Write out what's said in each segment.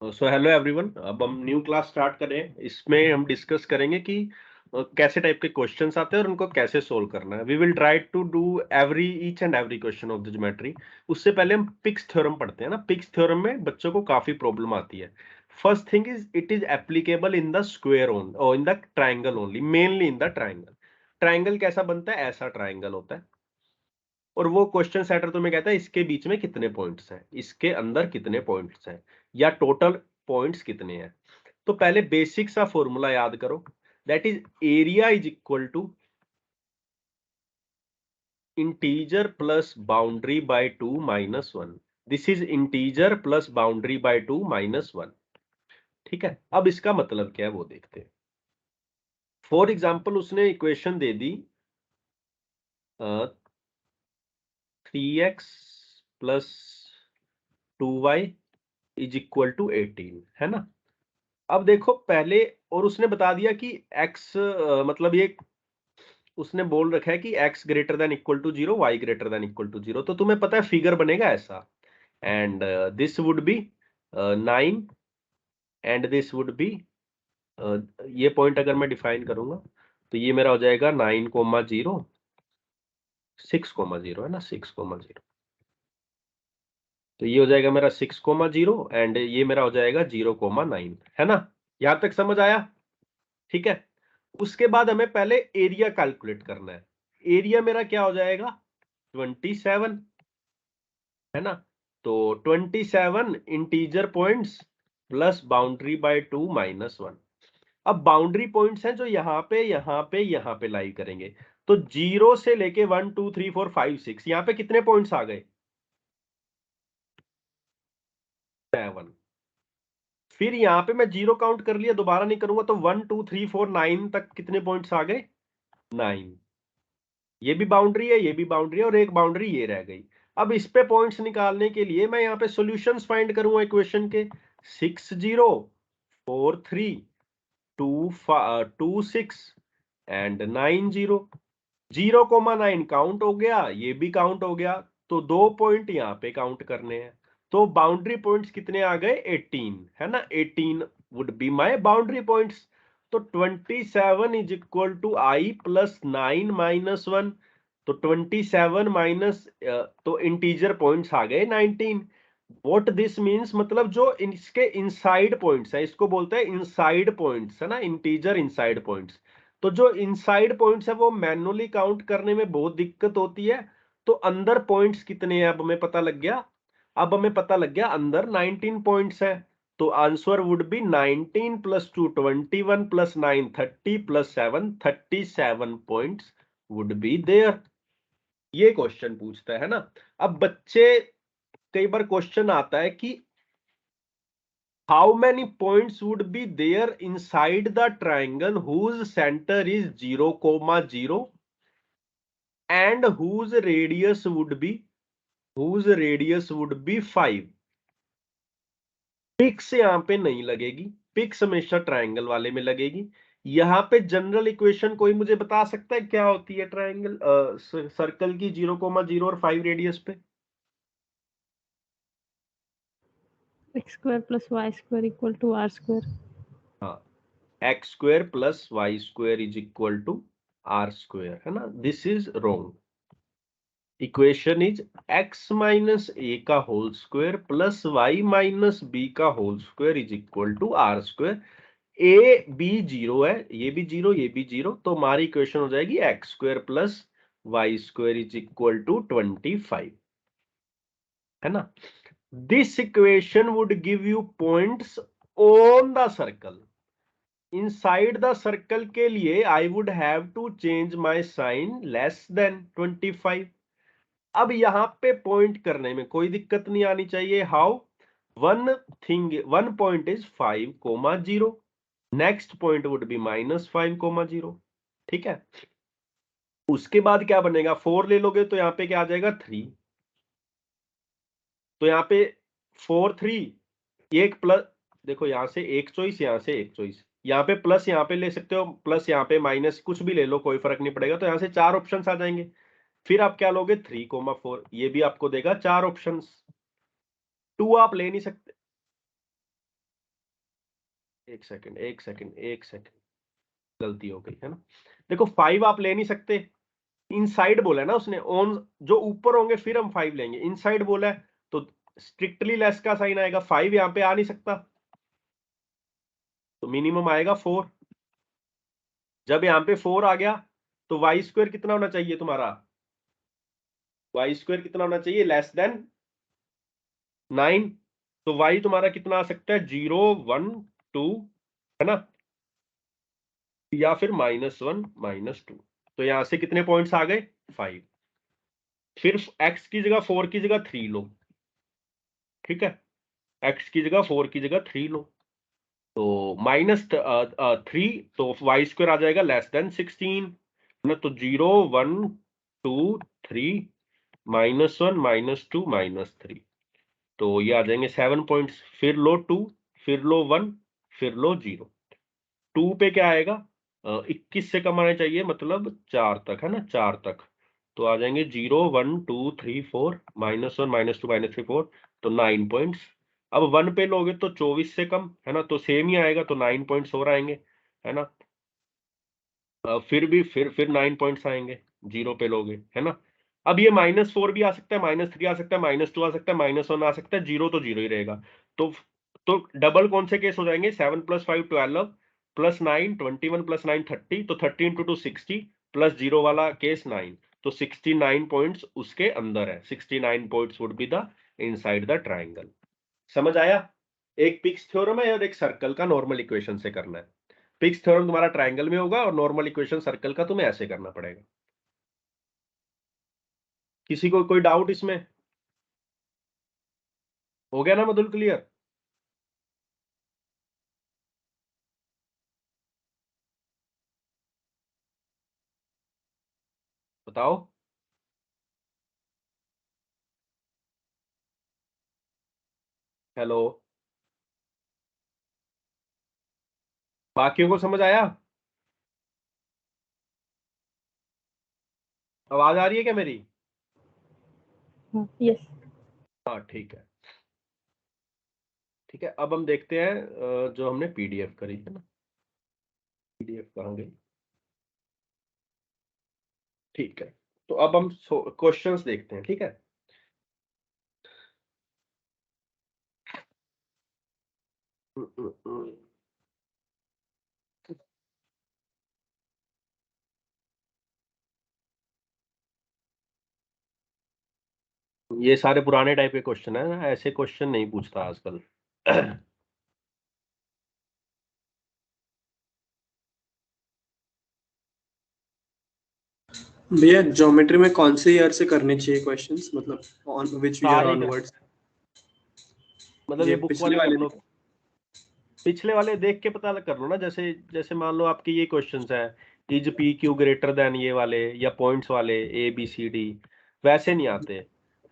So hello everyone. अब हम new class start करें। इसमें हम डिस्कस करेंगे कि कैसे टाइप के क्वेश्चंस आते हैं और उनको कैसे सोल्व करना है। We will try to do every each and every question of the geometry. उससे पहले हम पिक्स थ्योरम पढ़ते हैं ना। पिक्स थ्योरम में बच्चों को काफी प्रॉब्लम आती है। First thing is it is applicable in the square one और in the triangle only, mainly in the triangle. Triangle कैसा बनता है? ऐसा ट्राइंगल होता है और वो क्वेश्चन सेटर तुम्हें कहता है इसके बीच में कितने पॉइंट्स हैं, इसके अंदर कितने पॉइंट्स हैं, या टोटल पॉइंट्स कितने हैं। तो पहले बेसिक सा फॉर्मूला याद करो। That is area is equal to integer plus boundary by 2 minus 1। This is integer plus boundary by 2 minus 1। ठीक है, अब इसका मतलब क्या है वो देखते हैं। फॉर एग्जाम्पल उसने इक्वेशन दे दी 3x plus 2y is equal to 18, है ना। अब देखो पहले, और उसने बता दिया कि x मतलब ये उसने बोल रखा है कि x greater than equal to 0, y greater than equal to 0। तो तुम्हें पता है फिगर बनेगा ऐसा, and this would be 9 and this would be, ये पॉइंट अगर मैं डिफाइन करूंगा तो ये मेरा हो जाएगा 9,0, 6,0, है ना, 6,0। तो ये हो जाएगा मेरा 6,0 एंड ये मेरा हो जाएगा 0,9, है ना। यहां तक समझ आया? ठीक है। उसके बाद हमें पहले एरिया कैलकुलेट करना है। एरिया मेरा क्या हो जाएगा? 27, है ना। तो 27 integer points plus boundary by 2 minus 1। अब बाउंड्री पॉइंट्स हैं जो यहाँ पे लाई करेंगे। तो 0 से लेके 1 2 3 4 5 6, यहाँ पे कितने पॉइंट्स आ गए? 7। फिर यहाँ पे मैं 0 काउंट कर लिया, दोबारा नहीं करूंगा, तो 1 2 3 4 9 तक कितने पॉइंट्स आ गए? 9। ये भी बाउंड्री है, ये भी बाउंड्री है, और एक बाउंड्री ये रह गई। अब इस पे पॉइंट्स निकालने के लिए मैं यहाँ पे सॉल्यूशंस फाइंड करूंगा इक्वेशन के। 6 0 4 3 2 6 एंड 9 0। 0,9 काउंट हो गया, ये भी काउंट हो गया। तो 2 पॉइंट यहाँ पे काउंट करने हैं। तो बाउंड्री पॉइंट्स कितने आ गए? 18, है ना। 18 would be my boundary points. तो 27 is equal to I plus 9 minus 1। तो 27 माइनस, तो इंटीजर पॉइंट्स आ गए 19। व्हाट दिस मींस, मतलब जो इसके इनसाइड पॉइंट्स है, इसको बोलते हैं इनसाइड पॉइंट्स, है ना, इंटीजर इनसाइड पॉइंट्स। तो जो इनसाइड पॉइंट्स है वो मैन्युअली काउंट करने में बहुत दिक्कत होती है। तो अंदर पॉइंट्स कितने हैं अब हमें पता लग गया। अब हमें पता लग गया अंदर 19 पॉइंट्स है। तो answer would be 19 plus 2 21 plus 9 30 plus 7 37 points would be there. ये क्वेश्चन पूछता है ना। अब बच्चे, कई बार क्वेश्चन आता है कि how many points would be there inside the triangle whose center is 0,0 and whose radius would be 5। Pics यहां पे नहीं लगेगी, पिक्स हमेशा ट्राइंगल वाले में लगेगी। यहां पे जनरल इक्वेशन कोई मुझे बता सकता है क्या होती है ट्राइंगल सर्कल की 0,0 और 5 रेडियस पे? X square plus y square equal to r square. हाँ, x square plus y square is equal to r square, है ना। This is wrong. Equation is x minus a का whole square plus y minus b का whole square is equal to r square. A b 0 है, ये भी 0, ये भी 0, तो हमारी इक्वेशन हो जाएगी x square plus y square is equal to 25, है ना। This equation would give you points on the circle. Inside the circle के लिए I would have to change my sign less than 25। अब यहां पे पॉइंट करने में कोई दिक्कत नहीं आनी चाहिए। How? One point is 5,0, next point would be -5,0। ठीक है। उसके बाद क्या बनेगा? 4 ले लोगे तो यहां पे क्या आ जाएगा? 3। तो यहां पे 4 3 एक प्लस, देखो यहां से एक चॉइस, यहां से एक चॉइस, यहां पे प्लस, यहां पे ले सकते हो प्लस, यहां पे माइनस, कुछ भी ले लो कोई फर्क नहीं पड़ेगा। तो यहां से 4 ऑप्शन आ जाएंगे। फिर आप क्या लोगे? 3,4, ये भी आपको देगा 4 ऑप्शंस। 2 आप ले नहीं सकते। एक सेकंड, गलती हो गई है ना। देखो 5 आप ले नहीं सकते, इनसाइड बोला है ना उसने, ऑन जो ऊपर होंगे फिर हम 5 लेंगे, इनसाइड बोला है तो स्ट्रिक्टली लेस का साइन आएगा, 5 यहां पे आ नहीं सकता, तो मिनिमम आएगा 4। जब यहां पे 4 आ गया तो वाई स्क्वायर कितना होना चाहिए तुम्हारा, वाई स्क्वायर कितना होना चाहिए, लेस देन 9। तो वाई तुम्हारा कितना आ सकता है, 0 1 2, है ना, या फिर -1 -2। तो यहां से कितने पॉइंट्स आ गए, 5। फिर x की जगह 4 की जगह 3 लो, ठीक है, x की जगह 4 की जगह 3 लो, तो -3, तो वाई स्क्वायर आ जाएगा लेस देन 16 ना, तो 0 1 2 3 -1 -2 -3, तो ये आ जाएंगे 7 पॉइंट्स। फिर लो 2, फिर लो 1, फिर लो 0। 2 पे क्या आएगा, 21 से कम आने चाहिए, मतलब 4 तक, है ना, 4 तक, तो आ जाएंगे 0 1 2 3 4 -1 -2 -3 4, तो 9 पॉइंट्स। अब 1 पे लोगे तो 24 से कम, है ना, तो सेम ही आएगा, तो 9 पॉइंट्स और आएंगे, है ना। फिर भी फिर 9 पॉइंट्स आएंगे, 0 पे लोगे, है ना। अब ये -4 भी आ सकता है, -3 आ सकता है, -2 आ सकता है, -1 आ सकता है, 0 तो 0 ही रहेगा। तो तो डबल कौन से केस हो जाएंगे, 7 + 5 12 + 9 21 + 9 30, तो 30 × 2 60 प्लस 0 वाला केस 9, तो 69 पॉइंट्स उसके अंदर है, 69 points would be the inside the triangle. समझ आया, एक पिक्स थ्योरम है और एक सर्कल का नॉर्मल इक्वेशन से करना है। पिक्स थ्योरम तुम्हारा ट्रायंगल में होगा और नॉर्मल इक्वेशन सर्कल का तुम्हें ऐसे करना पड़ेगा। किसी को कोई डाउट इसमें, हो गया ना मधुल, क्लियर? बताओ। हेलो, बाकियों को समझ आया, आवाज आ रही है क्या मेरी? हाँ, यस। हाँ ठीक है, ठीक है। अब हम देखते हैं जो हमने पीडीएफ करी है ना, पीडीएफ कहाँ गई, ठीक है। तो अब हम क्वेश्चंस देखते हैं, ठीक है। ये सारे पुराने टाइप के क्वेश्चन है ना, ऐसे क्वेश्चन नहीं पूछता आजकल। भैया ज्योमेट्री में कौन से ईयर से करने चाहिए क्वेश्चंस, मतलब ऑन विच ईयर सारे ऑनवर्ड्स? मतलब ये ये बुक पिछले वाले कर वाले लो, पिछले वाले देख के पता कर लो ना, जैसे जैसे मान लो आपके ये क्वेश्चंस हैं, is P Q greater than ये वाले, या पॉइंट्स वाले ए बी सी डी, वैसे नहीं आते,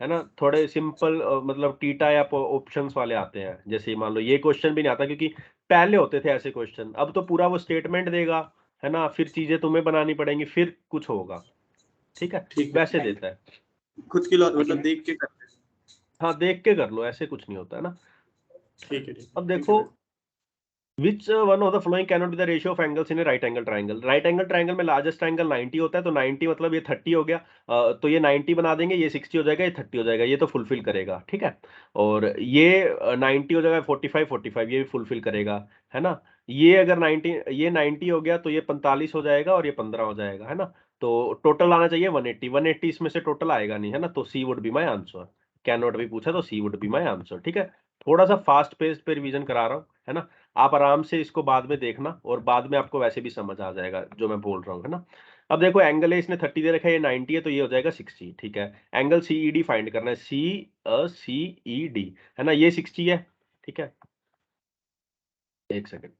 है ना। थोड़े सिंपल मतलब टीटा या ऑप्शंस वाले आते हैं। जैसे मान लो ये क्वेश्चन भी नहीं आता, क्योंकि पहले होते थे ऐसे क्वेश्चन, अब तो पूरा वो स्टेटमेंट देगा, है ना, फिर चीजें तुम्हें बनानी पड़ेंगी, फिर कुछ होगा, ठीक है, ठीक वैसे है, देता है। खुद की मतलब लेकिन देख के करते हैं। हाँ, देख के कर लो, ऐसे कुछ नहीं होता है ना। ठीक है, ठीक है, अब थैंक यू देखो, भैया। Which one of the following cannot be the ratio of angles in a right angle triangle? Right angle triangle में लार्जेस्ट एंगल 90 होता है, तो 90 मतलब ये 30 हो गया, तो ये 90 बना देंगे, ये 60 हो जाएगा, ये 30 हो जाएगा, ये तो फुलफिल करेगा, ठीक है। और ये 90 हो जाएगा, 45 45 ये भी फुलफिल करेगा, है ना। ये अगर 90, ये 90 हो गया तो ये 45 हो जाएगा और ये 15 हो जाएगा, है ना। तो टोटल आना चाहिए 180, 180 इसमें से टोटल आएगा नहीं, है ना, तो c would be my answer. Can not भी पूछा तो c would be my answer, ठीक है। थोड़ा सा फास्ट पेस पे रिवीजन करा रहा हूँ, है ना। आप आराम से इसको बाद में देखना, और बाद में आपको वैसे भी समझ आ जाएगा जो मैं बोल रहा हूँ, है ना। अब देखो एंगल है, इसने 30 दे रखा है, ये 90 है, तो ये हो जाएगा 60, ठीक है। एंगल सीईडी फाइंड करना है, सीईडी, है ना, ये 60 है, ठीक है। एक सेकंड,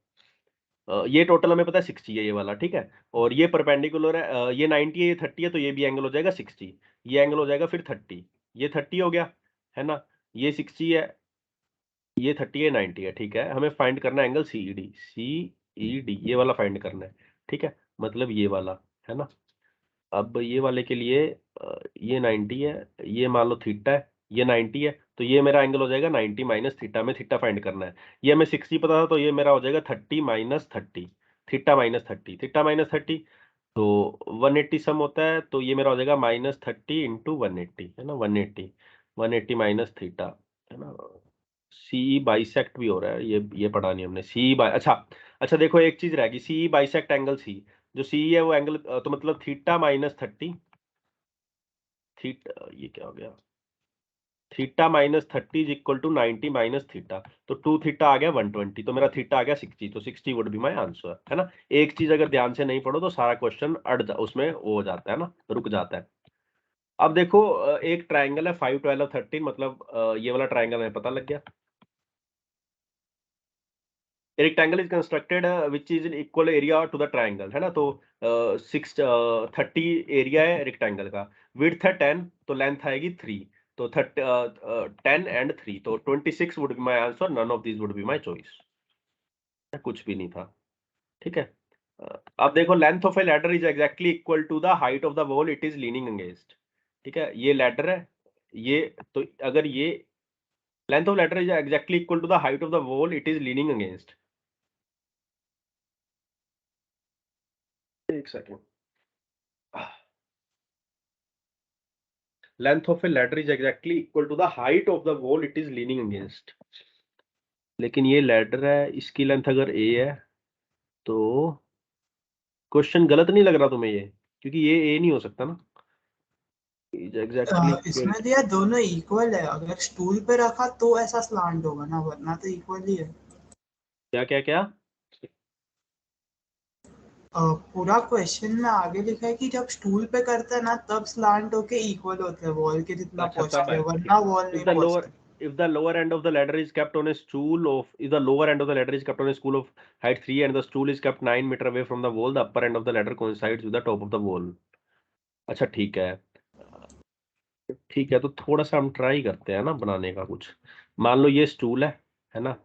ये टोटल हमें पता है 60 है ये वाला, ठीक है। और ये परपेंडिकुलर है, ये 90 है, ये 30 है, तो ये भी एंगल हो जाएगा 60, ये एंगल हो जाएगा फिर 30, ये 30 हो गया, है ना। ये 60 है, ये 30 है, 90 है, ठीक है। हमें फाइंड करना है एंगल सीईडी, सीईडी ये वाला फाइंड करना है, ठीक है, मतलब ये वाला, है ना। अब ये वाले के लिए ये 90 है, ये मान लो थीटा है, ये 90 है, तो ये मेरा एंगल हो जाएगा 90 माइनस थीटा में थीटा फाइंड करना है। ये हमें 60 पता था तो ये मेरा हो जाएगा 30 minus 30 theta minus 30 theta minus 30 तो 180 सम होता है तो ये मेरा हो जाएगा माइनस 30 इंटू 180 है ना 180 माइनस थीटा है ना। सी बाइसेक्ट भी हो रहा है ये पढ़ा नहीं हमने सी बाई अच्छा देखो एक चीज रहेगी सी बाइसेक्ट एंगल सी जो सी है वो एंगल तो मतलब थीटा माइनस 30 थीटा ये क्या हो गया theta minus 30 is equal to 90 minus theta तो 2 थीटा आ गया 120 तो मेरा थीटा आ गया 60 तो 60 वुड बी माय आंसर है ना। एक चीज अगर ध्यान से नहीं पढ़ो तो सारा क्वेश्चन उसमें वो हो जाता है ना रुक जाता है। अब देखो एक ट्राइंगल है 5 12 13 मतलब ये वाला ट्राइंगल हमें पता लग गया। Rectangle is constructed which is equal area to the triangle है ना तो 30 एरिया है रेक्टेंगल का विड्थ है 10 तो लेंथ आएगी 3 तो 10 एंड 3 तो 26 would be my answer none of this would be my choice कुछ भी नहीं था ठीक है। अब देखो length of a ladder is exactly equal to the height of the wall it is leaning against ठीक है ये लैडर है ये तो अगर ये length of ladder is exactly equal to the height of the wall it is leaning against एक second length of a ladder is exactly equal to the height of the wall it is leaning against लेकिन ये ladder है इसकी length अगर a है तो question गलत नहीं लग रहा तुम्हें ये क्योंकि ये a नहीं हो सकता ना एग्जैक्टली इसमें दिया दोनों इक्वल है अगर स्टूल पे रखा तो ऐसा स्लांट होगा ना वरना तो इक्वल ही है। क्या क्या क्या पूरा क्वेश्चन में आगे लिखा है कि जब स्टूल पे करता है ना तब स्लांट होके इक्वल होते हैं वॉल के जितना अच्छा पहुंचते हैं वरना वॉल नहीं पहुंचते। if the lower end of the ladder is kept on a stool of if the lower end of the ladder is kept on a stool of height 3 and the stool is kept 9 meter away from the wall the upper end of the ladder coincides with the top of the wall अच्छा ठीक है तो थोड़ा सा हम try करते हैं ना बनाने का कुछ मान लो ये स्टूल है ना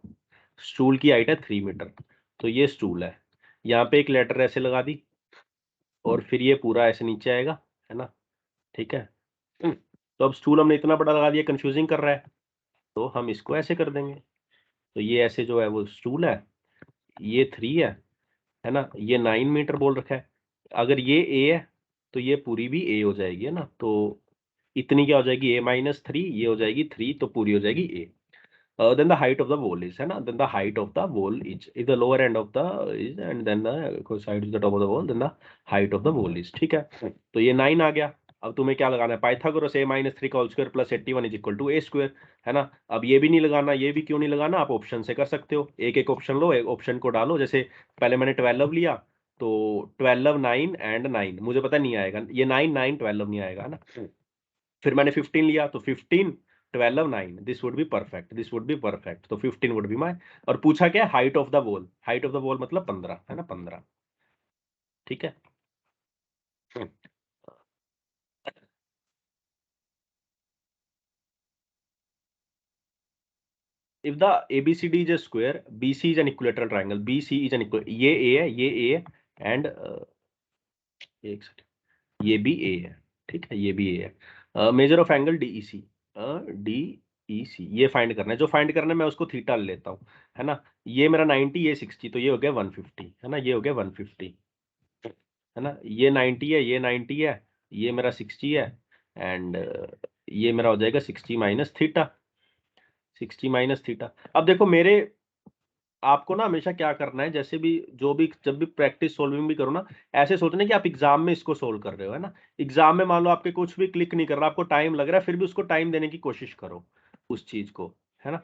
स्टूल की हाइट है 3 मीटर तो ये स्टूल है यहाँ पे एक लेटर ऐसे लगा दी और फिर ये पूरा ऐसे नीचे आएगा है ना ठीक है तो अब स्टूल हमने इतना बड़ा लगा दिया कंफ्यूजिंग कर रहा है तो हम इसको ऐसे कर देंगे तो ये ऐसे जो है वो स्टूल है ये 3 है ना ये 9 मीटर बोल रखा है अगर ये ए है तो ये पूरी भी ए हो जाएगी है ना तो इतनी क्या हो जाएगी a-3 ये हो जाएगी 3 तो पूरी हो जाएगी a then the height of the wall is है ना then the height of the wall is if the lower end of the is and then the side is the top of the wall then the height of the wall is ठीक है तो ये 9 आ गया। अब तुम्हें क्या लगाना है पाइथागोरस a-3 का whole square plus 81 is equal to a square है ना। अब ये भी नहीं लगाना ये भी क्यों नहीं लगाना आप ऑप्शन से कर सकते हो एक एक ऑप्शन लो एक ऑप्शन को डालो जैसे पहले मैंने 12 लिया तो 12 9 एंड 9 मुझे पता नहीं आएगा ये 9 9 12 नहीं आएगा ना फिर मैंने 15 लिया तो 15 12 9 दिस वुड बी परफेक्ट तो 15 वुड बी माय और पूछा क्या हाइट ऑफ द वॉल मतलब 15 है ना 15 ठीक है। if the ABCD is a square BC is an equilateral triangle BC is an equal ये A है एंड एक सेकंड ये भी A है ठीक है ये भी A है measure of angle DEC DEC ये फाइंड करना है जो फाइंड करना है मैं उसको थीटा ले लेता हूँ है ना ये मेरा 90 ये 60 तो ये हो गया 150 है ना ये हो गया 150 है ना ये 90 है ये मेरा 60 है एंड ये मेरा हो जाएगा 60 माइनस थीटा। अब देखो मेरे आपको ना हमेशा क्या करना है जैसे भी जब भी प्रैक्टिस सोल्विंग भी करो ना ऐसे सोचना कि आप एग्जाम में इसको सोल्व कर रहे हो है ना। एग्जाम में मान लो आपके कुछ भी क्लिक नहीं कर रहा आपको टाइम लग रहा है फिर भी उसको टाइम देने की कोशिश करो उस चीज को है ना।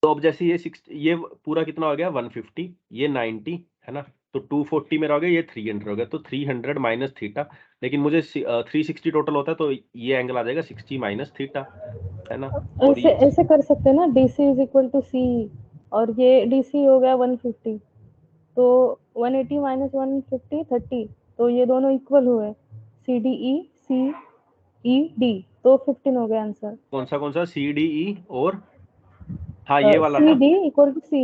तो अब जैसे ये पूरा कितना हो गया 150 ये 90 है ना तो 240 मेरा हो गया ये 300 हो गया तो 300 माइनस थीटा लेकिन मुझे 360 टोटल होता है तो ये एंगल आ जाएगा 60 माइनस थीटा है ना। और ऐसे कर सकते हैं ना DC इज इक्वल टू सी और ये DC हो गया 150 तो 180 माइनस 150 30 तो ये दोनों इक्वल हुए CDE CED तो 15 हो गया आंसर कौन सा CDE और हाँ ये वाला ना CD इक्वल टू C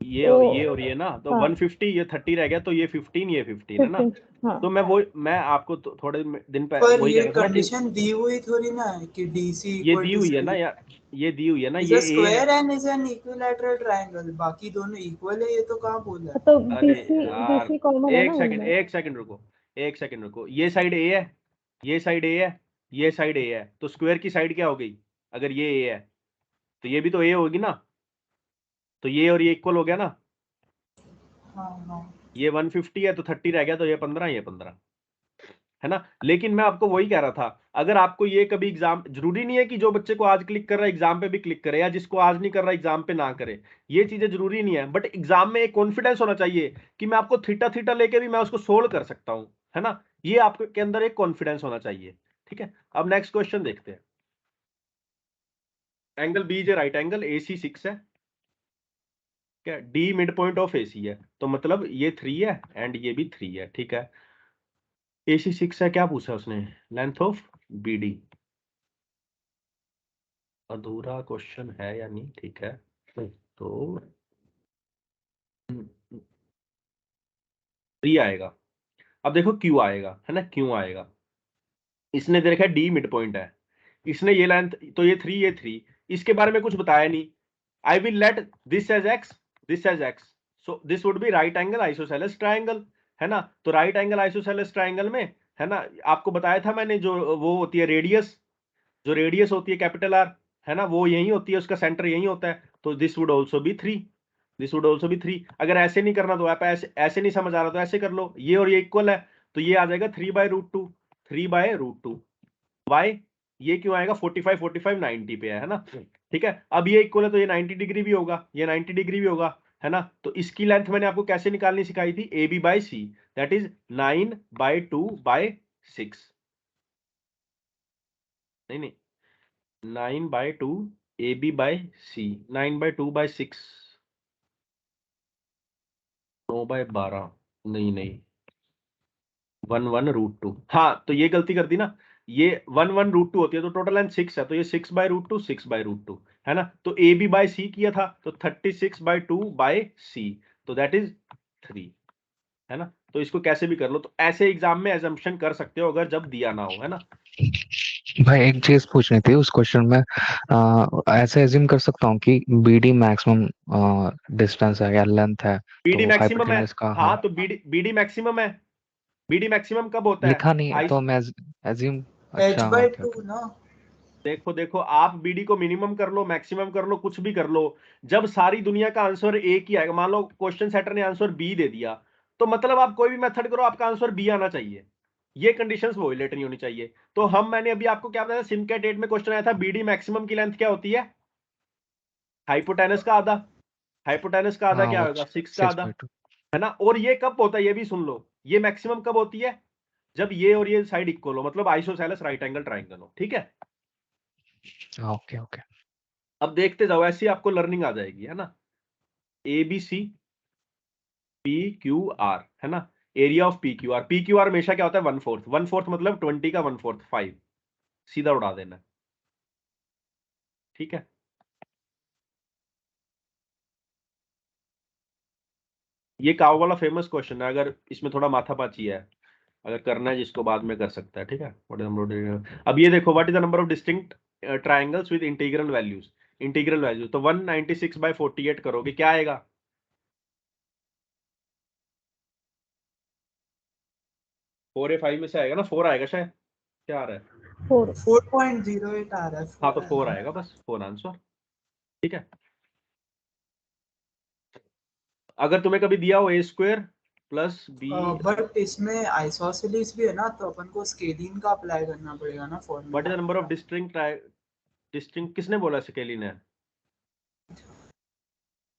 ये तो और ये ना, तो हाँ 150, ये 30 रह गया, तो ये 15 ये 15 है ना। 15 हाँ तो मैं आपको थोड़े दिन पर पहले वही कह ये रहा था ना कि कंडीशन दी हुई थोड़ी ना है कि DC ये इक्वल दी टू हुई है ना C यार, ये दी हुई है ना, इज ये अ ए है। Square and is an equilateral triangle, बाकी दोनों इक्वल है, ये तो कहाँ बोला है? तो अरे BC यार, BC कॉमन है ना इनमें। एक सेकंड रुको, एक सेकंड रुको। ये साइड ए है, ये साइड ए है, ये साइड ए है, तो स्क्वायर की साइड क्या हो गई? अगर ये ए है तो ये भी तो ए होगी ना, तो ये और ये इक्वल हो गया ना। हाँ हाँ ये 150 है तो 30 रह गया, तो ये 15, ये 15 है ना। लेकिन मैं आपको वही कह रहा था, अगर आपको ये कभी एग्जाम, जरूरी नहीं है कि जो बच्चे को आज क्लिक कर रहा है एग्जाम पे भी क्लिक करे, या जिसको आज नहीं कर रहा एग्जाम पे ना करे, ये चीजें जरूरी नहीं है। बट एग्जाम में एक कॉन्फिडेंस होना चाहिए कि मैं आपको थीटा थीटा लेके भी मैं उसको सोल्व कर सकता हूं, है ना। ये आपके अंदर एक कॉन्फिडेंस होना चाहिए, ठीक है। अब नेक्स्ट क्वेश्चन देखते हैं। Angle B is a right angle, AC 6 है, क्या D mid point of AC है, तो मतलब ये 3 है एंड ये भी 3 है, ठीक है। AC 6 है, क्या पूछा उसने? Length of BD। अधूरा क्वेश्चन है या नहीं, ठीक है। तो 3 आएगा। अब देखो क्यू आएगा, है ना, क्यू आएगा। इसने दे रखा है डी मिड पॉइंट है, इसने ये लेंथ, तो ये 3 ये 3, इसके बारे में कुछ बताया नहीं। I will let this as x, this as x, so this would be right angle isosceles triangle, है ना। तो राइट एंगल आइसोसेलेस ट्रायंगल में, है ना, आपको बताया था मैंने, जो वो होती है रेडियस, जो रेडियस होती है कैपिटल आर, है ना, वो यही होती है, उसका सेंटर यही होता है। तो this would also be 3, this would also be 3। अगर ऐसे नहीं करना तो आप ऐसे नहीं समझ आ रहा तो ऐसे कर लो, ये और ये इक्वल है, तो ये आ जाएगा 3/√2, 3/√2। वाई, ये क्यों आएगा? 45 45 90 पे है ना, ठीक है। अब ये इक्वल है तो ये 90 डिग्री भी होगा, ये 90 डिग्री भी होगा, है ना। तो इसकी लेंथ मैंने आपको कैसे निकालनी सिखाई थी? AB/C, दैट इज 9/2/6, नहीं नहीं, 9/2 AB/C, 9/2/6, 9/12, नहीं नहीं, 1/√2। हाँ, तो ये गलती कर दी ना, ये 1/√2 होती है, तो टोटल लेंथ 6 है, तो ये 6/√2 6/√2, है ना। तो AB/C किया था, तो 36/2/C, तो दैट इज 3, है ना। तो इसको कैसे भी कर लो, तो ऐसे एग्जाम में एजम्पशन कर सकते हो अगर जब दिया ना हो, है ना। भाई एक चीज पूछनी थी उस क्वेश्चन में, ऐसे एज्यूम कर सकता हूँ कि BD मैक्सिमम डिस्टेंस है या लेंथ है, BD तो मैक्सिमम है, हाइपोटेनस का हाँ, तो BD मैक्सिमम है। BD मैक्सिमम कब होता है? लिखा नहीं है आइस तो मैं एज्यूम। h अच्छा बाई ओके टू ओके। ना। देखो देखो, आप BD को मिनिमम कर लो, मैक्सिमम कर लो, कुछ भी कर लो, जब सारी दुनिया का आंसर एक ही आएगा, मान लो क्वेश्चन सेटर ने आंसर बी दे दिया, तो मतलब आप कोई भी मेथड करो, आपका आंसर बी आना चाहिए, ये कंडीशंस वोलेट नहीं होनी चाहिए। तो मैंने अभी आपको क्या बताया, सिमकेट 8 में क्वेश्चन आया था, BD मैक्सिमम की लेंथ क्या होती है? हाइपोटेनस का आधा, हाइपोटेनस का आधा हाँ क्या वो होगा? 6 का आधा, 6/2। है ना। और ये कब होता है ये भी सुन लो, ये मैक्सिमम कब होती है? जब ये और ये साइड इक्वल हो, मतलब आइसोसेलेस राइट एंगल ट्राइंगल हो, ठीक है। Okay okay. अब देखते जाओ, ऐसी आपको लर्निंग आ जाएगी, है ना। ABC PQR, है ना, एरिया ऑफ PQR, PQR हमेशा क्या होता है? 1/4, 1/4 मतलब 20 का 1/4 5, सीधा उड़ा देना, ठीक है। ये काव वाला फेमस क्वेश्चन है, अगर इसमें थोड़ा माथापाची है, अगर करना है जिसको बाद में कर सकता है, ठीक है। What is number? अब ये देखो, what is the number of distinct triangles with integral values, integral value, तो 196/48 करोगे, क्या आएगा? 4 या 5 में से आएगा ना, 4 आएगा शायद, क्या आ रहा है? 4 4.08 आ रहा है, हाँ, 4 तो 4 आएगा। आएगा, बस 4 आंसर, ठीक है। अगर तुम्हें कभी दिया हो A² + B, बट इसमें आइसोसेलेस भी है ना, तो अपन को स्केलिंग का अप्लाई करना पड़ेगा ना what is the formula. Number of distinct किसने बोला? स्केली ने।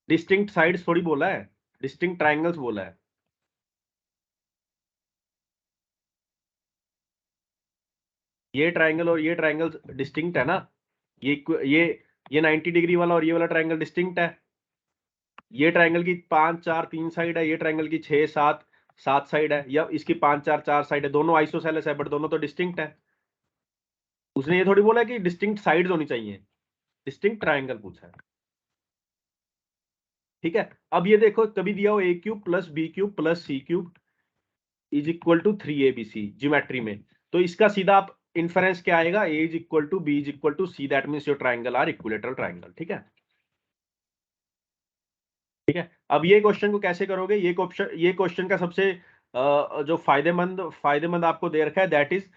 डिस्टिंक्ट साइड्स थोड़ी बोला है, डिस्टिंक्ट ट्रायंगल्स बोला है। ये ट्रायंगल और ये ट्रायंगल डिस्टिंक्ट है ना, ये ये 90 डिग्री वाला और ये वाला ट्रायंगल डिस्टिंक्ट है। ये ट्रायंगल की 5 4 3 साइड है, ये ट्रायंगल की 6 7 7 साइड है, या इसकी 5 4 4 साइड है, दोनों आइसोसेलेस है, बट दोनों तो डिस्टिंक्ट है। उसने ये थोड़ी बोला कि डिस्टिंक्ट साइड्स होनी चाहिए, डिस्टिंक्ट ट्रायंगल पूछा है। ठीक है। अब ये देखो कभी दिया हो a cube plus b cube plus c cube is equal to 3abc geometry में, तो इसका सीधा आप इन्फरेंस क्या आएगा, a is equal to b is equal to c, that means your triangle are equilateral triangle. ठीक है, ठीक है। अब ये क्वेश्चन को कैसे करोगे, ये क्वेश्चन का सबसे जो फायदेमंद आपको दे रखा है दैट इज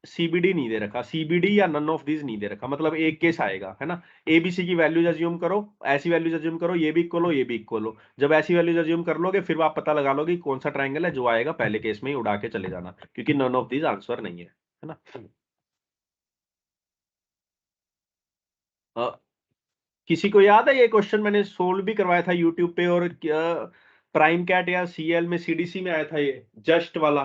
सीबीडी नहीं दे रखा, सीबीडी या नन ऑफ दीज नहीं दे रखा, मतलब एक केस आएगा, है ना। एबीसी की वैल्यूज अज्यूम करो, ऐसी वैल्यूज अज्यूम करो, ये भी इक्वल हो ये भी इक्वल हो। जब ऐसी वैल्यूज अज्यूम कर लोगे फिर आप पता लगा लोगे कौन सा ट्रायंगल है, जो आएगा पहले केस में ही उड़ा के चले जाना, क्योंकि नन ऑफ दीज आंसर नहीं है ना। किसी को याद है ये क्वेश्चन मैंने सोल्व भी करवाया था यूट्यूब पे, और प्राइम कैट या सीएल में सीडीसी में आया था ये जस्ट वाला।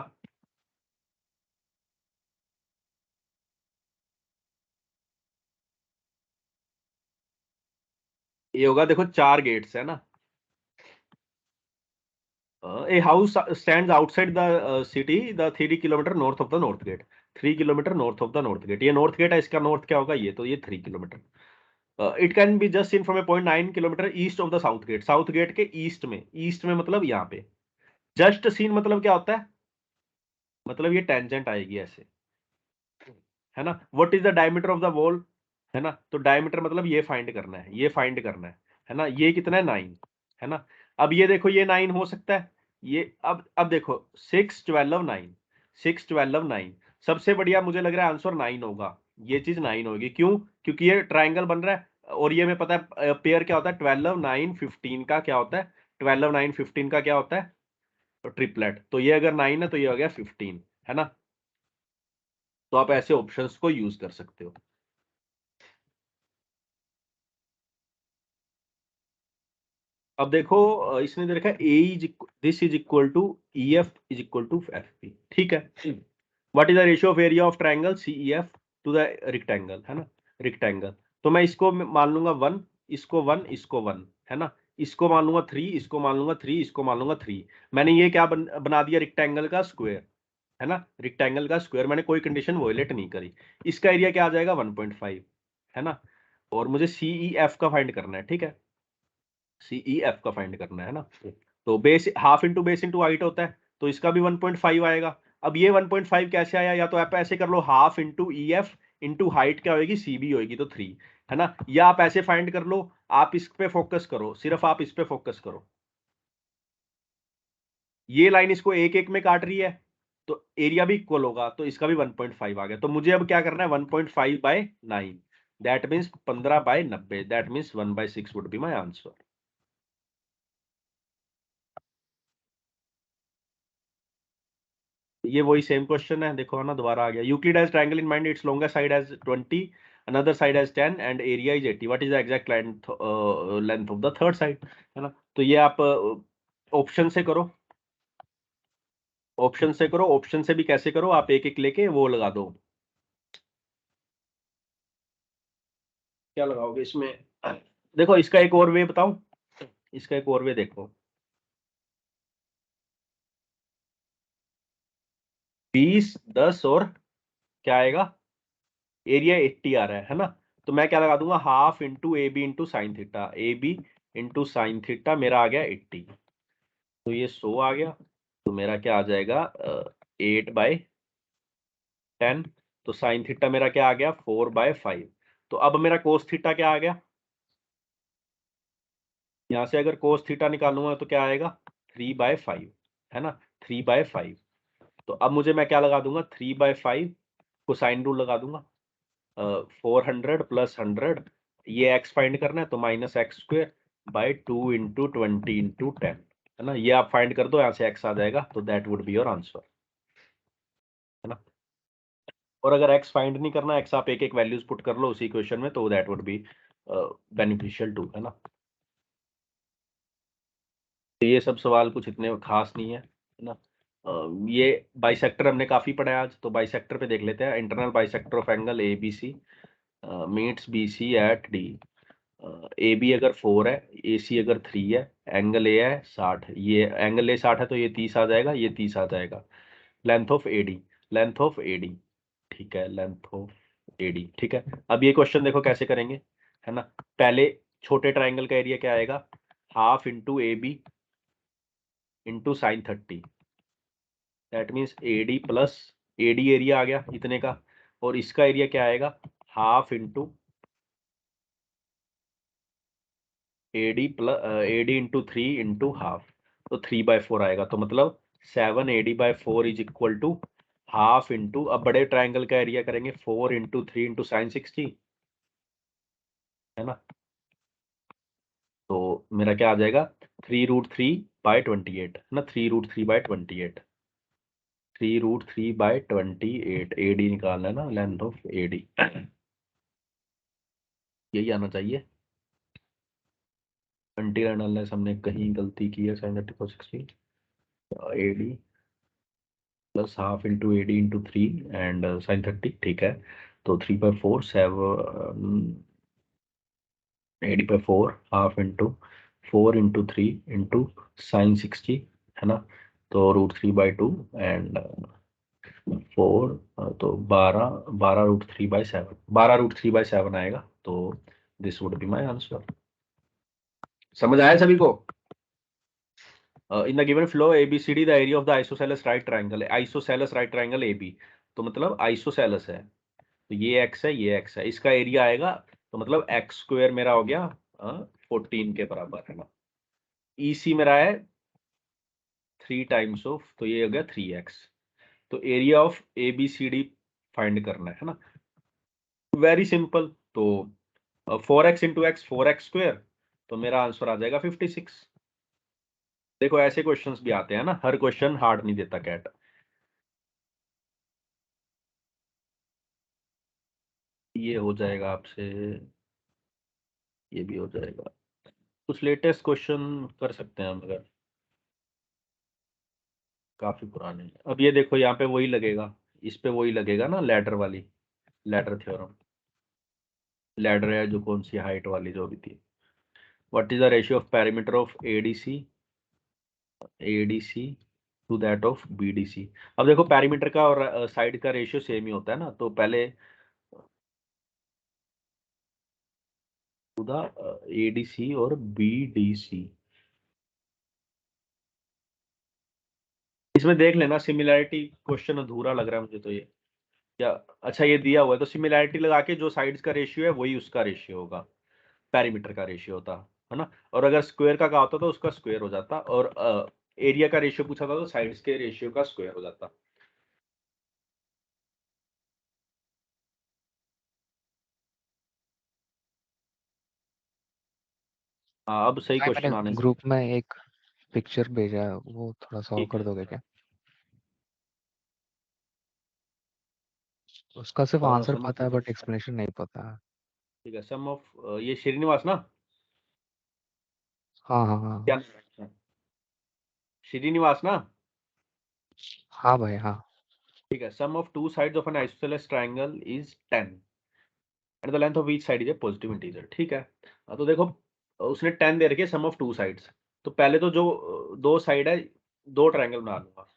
ये होगा, देखो 4 गेट्स है ना। A house stands outside the city the 3 kilometre north of the north gate, 3 kilometre north of the north gate. ये नॉर्थ गेट है, इसका नॉर्थ क्या होगा, ये तो ये 3 kilometre. It can be just in from a point 9 kilometre east of the south gate, south gate के east में मतलब यहाँ पे। जस्ट सीन मतलब क्या होता है, मतलब ये टेंजेंट आएगी ऐसे, है ना। What is the diameter of the wall, है ना, तो डायमीटर मतलब ये फाइंड करना है, ये फाइंड करना है ना। ये कितना है 9, है ना। अब ये देखो ये 9 हो सकता है, ये अब देखो 6 12 9, 6 12 9, सबसे बढ़िया मुझे लग रहा है आंसर 9 होगा, ये चीज 9 होगी। क्यों, क्योंकि ये ट्राइंगल बन रहा है, और ये हमें पता है पेयर क्या होता है, 12 9 15 का क्या होता है, 12 9 15 का क्या होता है, तो ट्रिपलेट। तो ये अगर 9 है तो ये हो गया 15, है ना। तो आप ऐसे ऑप्शंस को यूज कर सकते हो। अब देखो इसने दे रखा है a is this is equal to e f is equal to f p, ठीक है। What is the ratio of area of triangle c e f to the rectangle, है ना, रेक्टेंगल। तो मैं इसको मान लूंगा 1, इसको 1, इसको 1, है ना, इसको मान लूंगा 3, इसको मान लूंगा 3, इसको मान लूंगा 3। मैंने ये क्या बना दिया, रेक्टेंगल का स्क्वायर, है ना, रेक्टेंगल का स्क्वायर, मैंने कोई कंडीशन वोलेट नहीं करी। इसका एरिया क्या आ जाएगा 1.5, है ना। और मुझे सी ई एफ का फाइंड करना है, ठीक है, सीई एफ का फाइंड करना है ना। तो base half into base into height होता है, तो इसका भी 1.5 आएगा। अब ये 1.5 कैसे आया, या तो आप ऐसे कर लो half into E F into height क्या होगी, सी बी होगी तो 3, है ना। या आप ऐसे फाइंड कर लो, आप इस पे फोकस करो, सिर्फ आप इस पे फोकस करो, ये लाइन इसको एक एक में काट रही है, तो एरिया भी इक्वल होगा, तो इसका भी 1.5 आ गया। तो मुझे अब क्या करना है, 1.5 by 9, that means 15 by 90, that means 1/6 would be my answer. ये वही सेम क्वेश्चन है, देखो है ना, दोबारा आ गया। Euclid has triangle in mind, it's longer side has 20, another side has 10 and area is 80, what is the exact length of the third side, है ना। तो ये आप ऑप्शन से करो, ऑप्शन से करो, ऑप्शन से भी कैसे करो, आप एक एक लेके वो लगा दो। क्या लगाओगे इसमें, देखो इसका एक और वे बताऊं, इसका एक और वे देखो, 20 10 और क्या आएगा, एरिया 80 आ रहा है ना। तो मैं क्या लगा दूंगा, half into A B into sine theta, A B into sine theta मेरा आ गया 80, तो ये 100 आ गया, तो मेरा क्या आ जाएगा 8/10। तो साइन थीटा मेरा क्या आ गया 4/5। तो अब मेरा कोस थीटा क्या आ गया, यहां से अगर कोस थीटा निकालूंगा तो क्या आएगा 3/5, है ना, 3/5। तो अब मुझे मैं क्या लगा दूंगा 3/5 को साइन रूल लगा दूंगा, 400 प्लस 100, ये x फाइंड करना है, तो -x²/2 इंटू 20 इंटू 10, है ना। ये आप फाइंड कर दो, यहाँ से x आ जाएगा, तो that would be your answer, है ना। और अगर x फाइंड नहीं करना, x आप एक एक वैल्यूज पुट कर लो उसी इक्वेशन में, तो that would be beneficial to, है ना। तो ये सब सवाल कुछ इतने खास नहीं है ना। ये बाइसेक्टर हमने काफी पढ़ा है आज, तो बाइसेक्टर पे देख लेते हैं। Internal bisector of angle A B C meets B C at D, A B अगर 4 है, ए सी अगर 3 है, एंगल ए है 60, ये एंगल ए 60 है, तो ये 30 आ जाएगा, ये 30 आ जाएगा। Length of A D, length of A D, ठीक है, लेंथ ऑफ ए डी, ठीक है। अब ये क्वेश्चन देखो कैसे करेंगे, है ना। पहले छोटे ट्राइंगल का एरिया क्या आएगा, half into A B into sine 30, that means A D plus A D area आ गया इतने का, और इसका एरिया क्या आएगा, half into A D plus A D into 3 into half, तो 3/4 आएगा। तो मतलब 7 AD/4 is equal to half into, अब बड़े ट्राइंगल का एरिया करेंगे 4 इंटू 3 इंटू साइन 60, है ना। तो मेरा क्या आ जाएगा, 3√3/28, है ना, 3√3/28, 3√3/28, AD निकालना है ना, लेंथ ऑफ AD, यही आना चाहिए। अनटिल हमने कहीं गलती की है, sine 30 cos 60, AD plus half into AD into 3 and sine 30, ठीक है। तो 3/4 7 AD/4 half into 4 into 3 into sine 60, है ना। तो √3/2 एंड 4, तो 12√3/7, 12√3/7 आएगा। तो this would be my answer. समझ आया सभी को? In the given flow ABCD the area of the isosceles right triangle है, आइसोसेलेस राइट ट्राइंगल AB, तो मतलब आइसोसेलेस है, तो ये x है, ये x है, इसका एरिया आएगा, तो मतलब x² मेरा हो गया 14 के बराबर, है ना। EC मेरा है 3 टाइम्स ऑफ, तो ये हो गया 3x। तो एरिया ऑफ ABCD फाइंड करना है ना, वेरी सिंपल। तो 4x इंटू एक्स 4x², तो मेरा आंसर आ जाएगा 56। देखो ऐसे क्वेश्चंस भी आते हैं ना, हर क्वेश्चन हार्ड नहीं देता कैट। ये हो जाएगा आपसे, ये भी हो जाएगा। कुछ लेटेस्ट क्वेश्चन कर सकते हैं हम, अगर काफी पुराने हैं। अब ये देखो यहाँ पे वही लगेगा, इस पे वही लगेगा ना, लैडर वाली, लैडर थ्योरम। लैडर है जो कौन सी हाइट वाली जो भी थी। What is the ratio of perimeter of ADC to that of BDC। अब देखो पेरीमीटर का और साइड का रेशियो सेम ही होता है ना, तो पहले टू द ADC और BDC, इसमें देख लेना सिमिलैरिटी, क्वेश्चन अधूरा लग रहा है मुझे तो ये, क्या अच्छा ये दिया हुआ है तो सिमिलैरिटी लगा के जो साइड्स का रेशियो है वही उसका रेशियो होगा, पेरीमीटर का रेशियो होता है ना। और अगर स्क्वायर का होता तो उसका स्क्वायर हो जाता, और एरिया का रेशियो पूछा था तो साइड्स के रेशियो का स्क्वायर हो जाता। हाँ अब सही भाई क्वेश्चन आने मैंने से। ग्रुप में एक पिक्चर भेजा है, वो थोड़ा सॉल्व ठीक कर है, दोगे क्या? उसका सिर्फ आंसर सम ऑफ, पता है बट एक्सप्लेनेशन नहीं पता है। ठीक है, सम ऑफ, ये श्रीनिवास ना, हाँ हाँ हाँ। क्या नाम है? श्रीनिवास ना, हाँ भाई हाँ। ठीक है। Sum of two sides of an isosceles triangle is 10 and the length of each side is a positive integer, ठीक है। तो देखो उसने 10 दे रखी है, सम ऑफ टू साइड्स। तो पहले तो जो दो साइड है, दो ट्रायंगल बना लूंगा।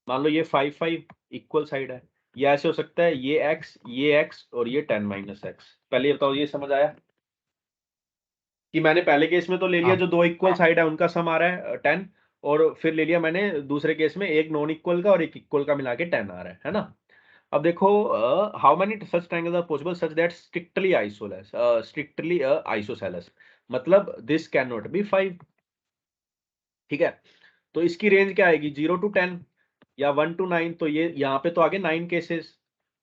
मान लो ये 5 इक्वल साइड है, ये ऐसे हो सकता है, ये x और ये 10 - x। पहले ये बताओ, ये समझ आया कि मैंने पहले केस में तो ले लिया हाँ जो दो इक्वल साइड है उनका सम आ रहा है 10, और फिर ले लिया मैंने दूसरे केस में एक नॉन इक्वल का और एक इक्वल का मिला के 10 आ रहा है ना। अब देखो how many such triangles are possible such that strictly isosceles, मतलब दिस कैन नॉट बी 5, ठीक है। तो इसकी रेंज क्या आएगी, 0 to 10 या 1 to 9, तो ये यहाँ पे तो आगे 9 केसेस,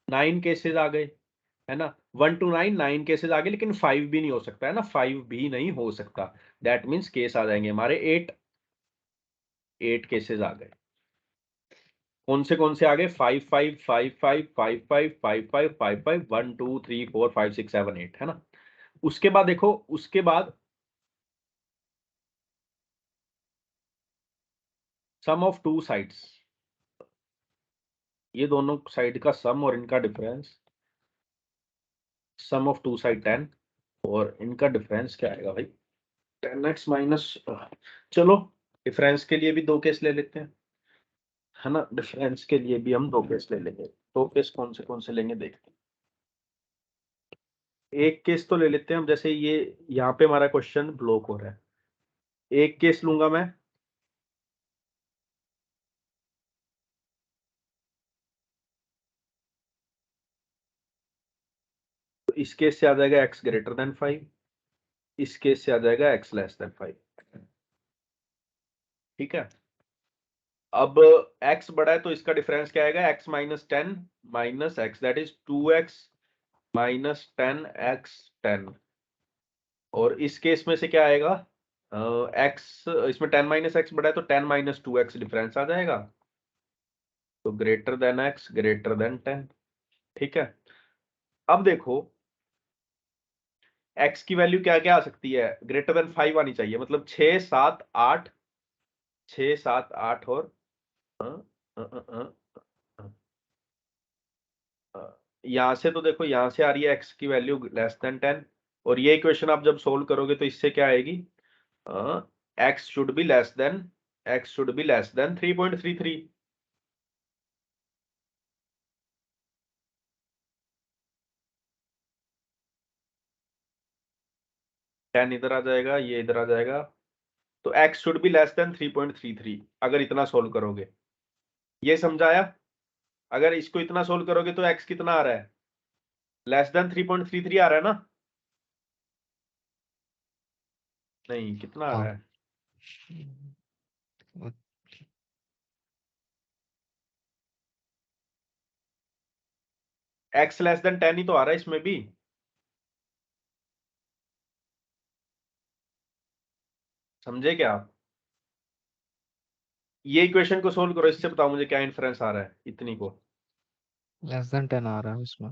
9 केसेस आ गए, है ना। 1 to 9 9 केसेस आ गए, लेकिन 5 भी नहीं हो सकता है ना, 5 भी नहीं हो सकता। दैट मीन्स केस आ जाएंगे हमारे 8 केसेस आ गए। कौन से आ गए, 5 5 5 5 5 5 5 5 5 5 1 2 3 4 5 6 7 8, है ना। उसके बाद देखो, उसके बाद सम ऑफ टू साइड्स, ये दोनों साइड का सम और इनका difference, sum of two side 10, और इनका डिफरेंस क्या आएगा भाई, 10x माइनस, चलो डिफरेंस के लिए भी दो केस ले लेते हैं, है ना। डिफरेंस के लिए भी हम दो केस ले लेंगे। दो केस कौन से लेंगे देखते हैं। एक केस तो ले लेते हैं हम, जैसे ये यहाँ पे हमारा क्वेश्चन ब्लॉक हो रहा है, एक केस लूंगा मैं, तो इस केस से आ जाएगा x ग्रेटर देन 5, इस केस से आ जाएगा x लेस देन 5। ठीक है, अब x बड़ा है तो इसका डिफरेंस क्या आएगा, x minus 10 minus x, that is 2x minus 10x 10। और इस केस में से क्या आएगा, x, इसमें 10 माइनस एक्स बड़ा है तो 10 माइनस 2x डिफरेंस आ जाएगा, तो greater than x greater then 10। ठीक है, अब देखो x की वैल्यू क्या क्या आ सकती है, ग्रेटर देन 5 आनी चाहिए, मतलब 6 7 8, 6 7 8 और यहां से तो देखो, यहां से आ रही है x की वैल्यू लेस देन 10, और ये इक्वेशन आप जब सोल्व करोगे तो इससे क्या आएगी, x should be less than, x should be less than 3.33। 10 इधर आ जाएगा, ये इधर आ जाएगा, तो x should be less than 3.33 अगर इतना सोल्व करोगे। ये समझाया, अगर इसको इतना सोल्व करोगे तो x कितना आ रहा है, लेस देन 3.33 आ रहा है ना, नहीं कितना आ हाँ रहा है, x लेस देन 10 ही तो आ रहा है इसमें भी। समझे क्या आप, ये इक्वेशन को सोल्व करो, इससे बताओ मुझे क्या इन्फ्रेंस आ रहा है इतनी को, लेस देन 10 आ रहा है इसमें।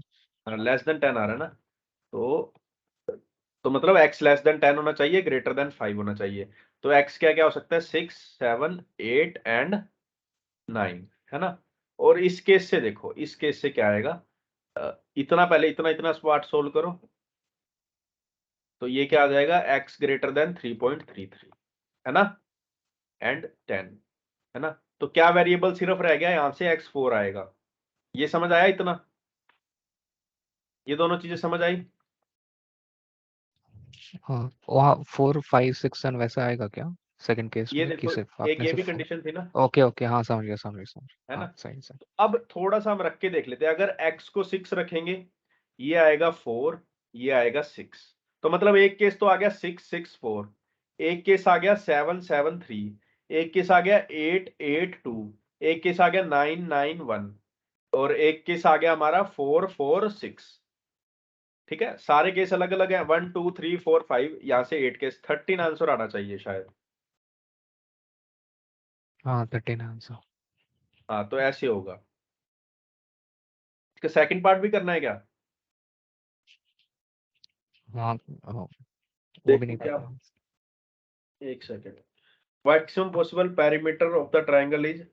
लेस देन 10 आ रहा है ना, तो मतलब x लेस देन 10 होना चाहिए, ग्रेटर देन 5 होना चाहिए, तो x क्या क्या हो सकता है, 6 7 8 एंड 9, है ना। और इस केस से देखो, इस केस से क्या आएगा, इतना पहले इतना इतना पार्ट सोल्व करो, तो ये क्या आ जाएगा, x ग्रेटर देन 3.33, है ना, एंड 10, है ना। तो क्या वेरिएबल सिर्फ रह गया, यहां से x4 आएगा। ये समझ आया इतना, ये दोनों चीजें समझ आई। हाँ वहाँ 4 5 6 7 वैसा आएगा क्या सेकंड केस ये में, कि देखो, सिर्फ एक आपने ये भी सिर्फ कंडीशन थी ना, ओके ओके हाँ समझ गया समझ गया समझ है गया। ना। हाँ सही सही। तो अब थोड़ा सा हम रख के देख लेते हैं, अगर x को 6 रखेंगे, ये आएगा 4, ये आएगा 6, तो मतलब एक केस तो आ गया 6 6 4, एक केस आ गया 7 7 3, एक केस आ गया 8 8 2, एक केस आ गया 9 9 1, और एक केस आ गया हमारा 4 4 6। ठीक है, सारे केस अलग अलग है, 1 2 3 4 5, यहां से 8 केस, 13 आंसर आना चाहिए शायद। हाँ 13 आंसर। हाँ तो ऐसे होगा। इसका सेकंड पार्ट भी करना है क्या, हाँ वो भी देखो नहीं क्या, पता। एक second, maximum possible perimeter of the triangle is,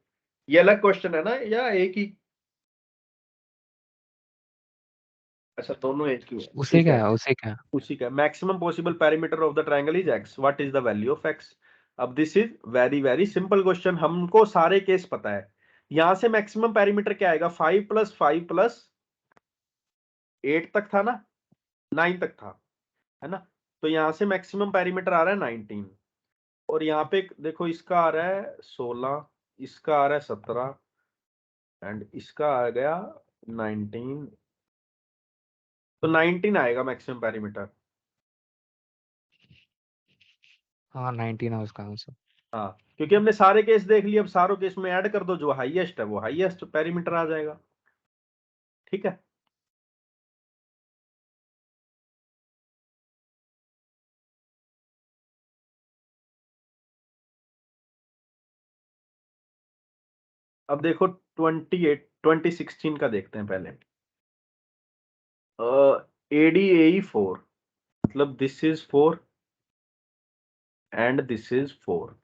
ये अलग क्वेश्चन है ना या एक ही, अच्छा दोनों एक ही है, उसी ठीक का है, है उसी का है। उसी का। Maximum possible perimeter of the triangle is x, what is the value of x। अब this is very very simple question, हमको सारे केस पता है। यहां से मैक्सिमम पेरीमीटर क्या आएगा, 5 प्लस 5 प्लस 8 तक था ना, 9 तक था, है ना। तो यहां से मैक्सिमम पेरीमीटर आ रहा है 19, और यहाँ पे देखो इसका आ रहा है 16, इसका आ रहा है 17, एंड इसका आ गया 19, तो 19 आएगा मैक्सिमम पेरीमीटर। हाँ 19 है उसका आंसर। हाँ, क्योंकि हमने सारे केस देख लिए, अब सारों केस में ऐड कर दो, जो हाईएस्ट है वो हाईएस्ट पेरीमीटर आ जाएगा। ठीक है, अब देखो 2016 का देखते हैं पहले। ADAE4, मतलब this is 4 and this is 4।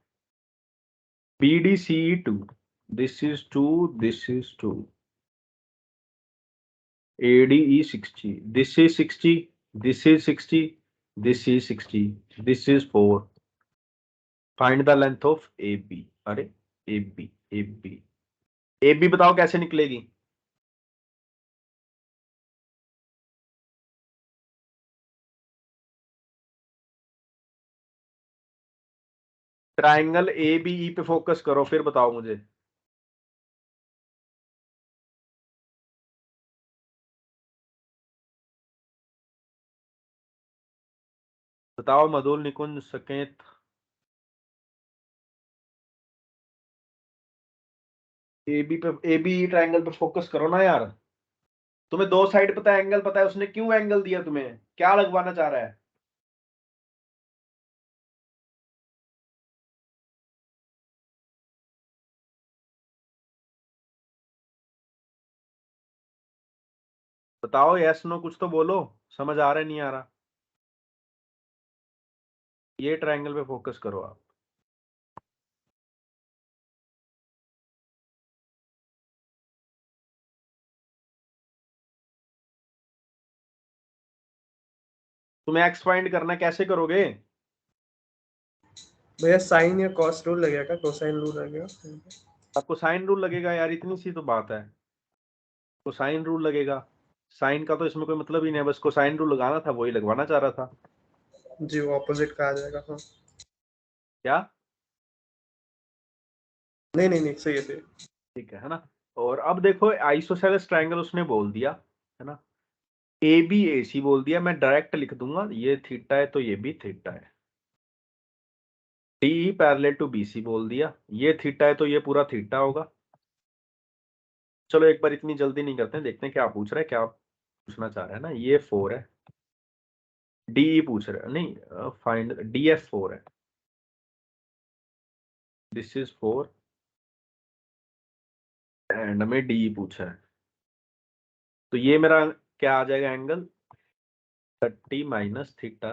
BDCE2, this is 2, this is 2। ADE60, this is 60, this is 60, this is 60, this is 4। Find the length of AB। अरे AB AB AB बताओ कैसे निकलेगी, ट्राइंगल ए बी ई पे focus करो, फिर बताओ मुझे। बताओ मधुल, निकुंज, सकेत। ए बी ट्राइंगल पे फोकस करो ना यार। तुम्हें दो साइड पता है, एंगल पता है, उसने क्यों एंगल दिया तुम्हें, क्या लगवाना चाह रहा है? बताओ, यस नो कुछ तो बोलो, समझ आ रहा है नहीं आ रहा? ये ट्रायंगल पे फोकस करो आप। तुम्हें एक्स फाइंड करना है, कैसे करोगे? भैया साइन या कॉस रूल लगेगा, कोसाइन रूल लगेगा? आपको साइन रूल लगेगा यार, इतनी सी तो बात है। कोसाइन रूल लगेगा, साइन का तो इसमें कोई मतलब ही नहीं है, बस कोसाइन रूल लगाना था, वही लगवाना चाह रहा था। जी वो ऑपोजिट का आ जाएगा। हाँ क्या? नहीं नहीं नहीं, सही है सही है। ठीक है ना। और अब देखो आइसोसेलेस ट्रायंगल उसने बोल दिया है ना, ए बी ए सी बोल दिया, मैं डायरेक्ट लिख दूंगा, ये थीटा है तो ये भी थीटा है। D parallel to B C बोल दिया, ये थीटा है तो ये पूरा थीटा होगा। चलो एक बार, इतनी जल्दी नहीं करते हैं, देखते हैं क्या पूछ रहा है, क्या पूछना चाह रहा है ना। ये 4 है, डी पूछ रहा है, नहीं फाइंड डी एफ 4 है, दिस इज 4 एंड हमें डी पूछा है। तो ये मेरा क्या आ जाएगा, एंगल 30 माइनस थीटा।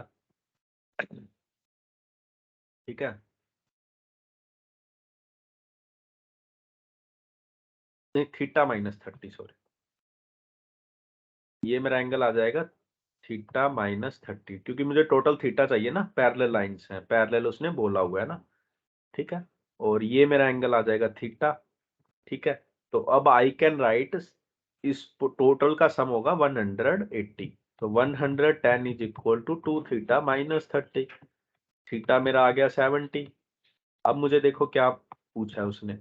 ठीक है, नहीं थीटा माइनस 30, सॉरी, ये मेरा एंगल आ जाएगा थीटा माइनस 30, क्योंकि मुझे टोटल थीटा चाहिए ना, पैरेलल लाइंस हैं, पैरेलल उसने बोला हुआ है ना। ठीक है, और ये मेरा एंगल आ जाएगा थीटा। ठीक है, तो अब आई कैन राइट, इस टोटल का सम होगा 180, तो 110 is equal to 2 theta minus 30। Theta मेरा आ गया 70। अब मुझे देखो क्या पूछा है उसने,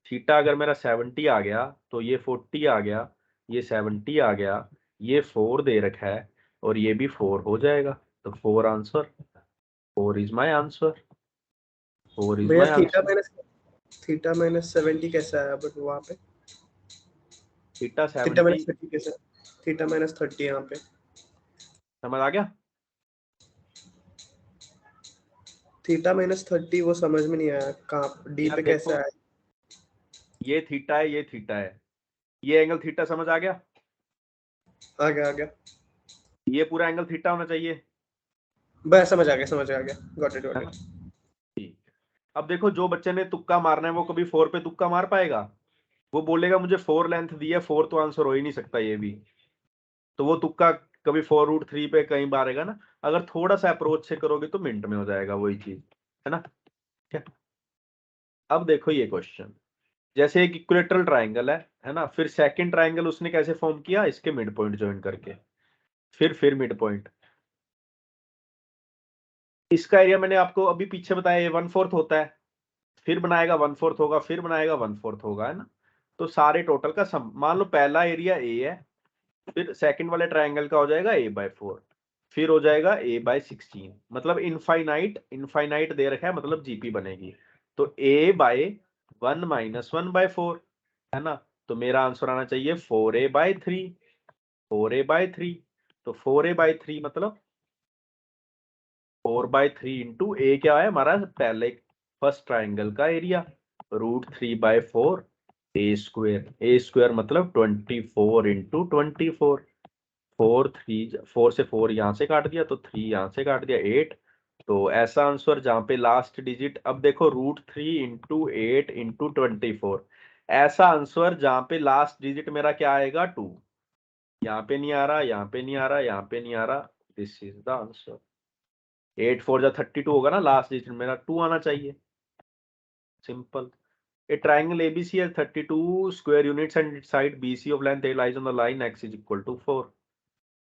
थीटा अगर मेरा 70 आ गया तो ये 40 आ गया, ये 70 आ गया, ये 4 दे रखा है, और ये भी 4 हो जाएगा, तो 4 answer, 4 is my answer, 4 is भैया माई आंसर। थीटा माइनस 70 कैसा आया बट वहाँ पे? थीटा थीटा 70, माइनस 30 कैसा? थीटा माइनस 30 यहाँ पे समझ आ गया? थीटा माइनस 30 वो समझ में नहीं आया, कहाँ डी यार पे देखो, कैसे आया? ये थीटा है, ये थीटा है, ये एंगल थीटा, समझ आ गया? आ गया आ गया, ये पूरा एंगल थीटा होना चाहिए, बस समझ आ गया समझ आ गया, गॉट इट है गॉट ना? इट। ठीक। अब देखो, जो बच्चे ने तुक्का मारना है वो कभी 4 पे तुक्का मार पाएगा? वो बोलेगा मुझे 4 लेंथ दी है, 4 तो आंसर हो ही नहीं सकता ये भी, तो वो तुक्का कभी 4√3 पे कहीं मारेगा ना। अगर थोड़ा सा अप्रोच से करोगे तो मिनट में हो जाएगा वही चीज, है ना? ठीक है, अब देखो ये क्वेश्चन, जैसे एक इक्विलेटरल ट्राइंगल है ना, फिर सेकंड ट्राइंगल उसने कैसे फॉर्म किया, इसके मिड पॉइंट ज्वाइन करके, फिर मिड पॉइंट, इसका एरिया मैंने आपको अभी पीछे बताया, ये 1/4 होता है, फिर बनाएगा 1/4 होगा, फिर बनाएगा 1/4 होगा, है ना? तो सारे टोटल का सम, मान लो पहला एरिया ए है, फिर सेकंड वाले ट्राइंगल का हो जाएगा a/4, फिर हो जाएगा a/16, मतलब इनफाइनाइट, इनफाइनाइट दे रखा है, मतलब जीपी बनेगी, तो a/1 माइनस 1/4, है ना? तो मेरा आंसर आना चाहिए 4a/3, 4a/3, तो 4a/3 मतलब 4/3 इंटू ए क्या है हमारा, पहले फर्स्ट ट्राइंगल का एरिया, √3/4 ए स्क्वायर मतलब 24 इंटू 24, 4 से 4 यहाँ से काट दिया, तो 3 यहाँ से काट दिया, 8। तो ऐसा आंसर जहाँ पे लास्ट डिजिट, अब देखो √3 इंटू 8 इंटू 24, ऐसा आंसर जहाँ पे लास्ट डिजिट मेरा क्या आएगा, 2। यहाँ पे नहीं आ रहा, यहाँ पे नहीं आ रहा, यहाँ पे नहीं आ रहा, दिस इज द आंसर। 8 4 जा 32 होगा ना, लास्ट डिजिट मेरा 2 आना चाहिए, simple. A triangle ABC has 32 square units and its side BC of length A lies on the line x is equal to 4।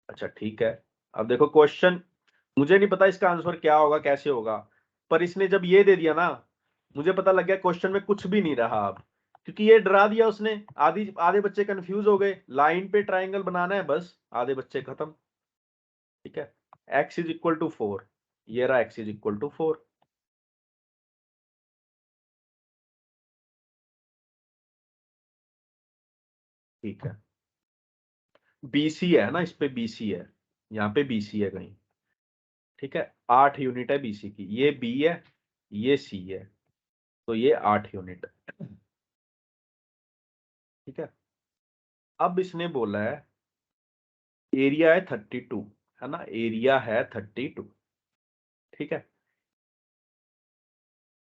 अच्छा ठीक है, अब देखो क्वेश्चन, मुझे नहीं पता इसका आंसर क्या होगा, कैसे होगा, पर इसने जब ये दे दिया ना, मुझे पता लग गया क्वेश्चन में कुछ भी नहीं रहा अब, क्योंकि ये डरा दिया उसने। आधे बच्चे कंफ्यूज हो गए, लाइन पे ट्राइंगल बनाना है बस, आधे बच्चे खत्म। ठीक है, x इज इक्वल टू 4, ये रहा x इज इक्वल टू 4। ठीक है, BC है ना, इस पे BC है, यहाँ पे BC है कहीं। ठीक है, 8 यूनिट है BC की, ये B है, ये C है, तो ये 8 यूनिट। ठीक है, अब इसने बोला है एरिया है 32, है ना, एरिया है 32। ठीक है,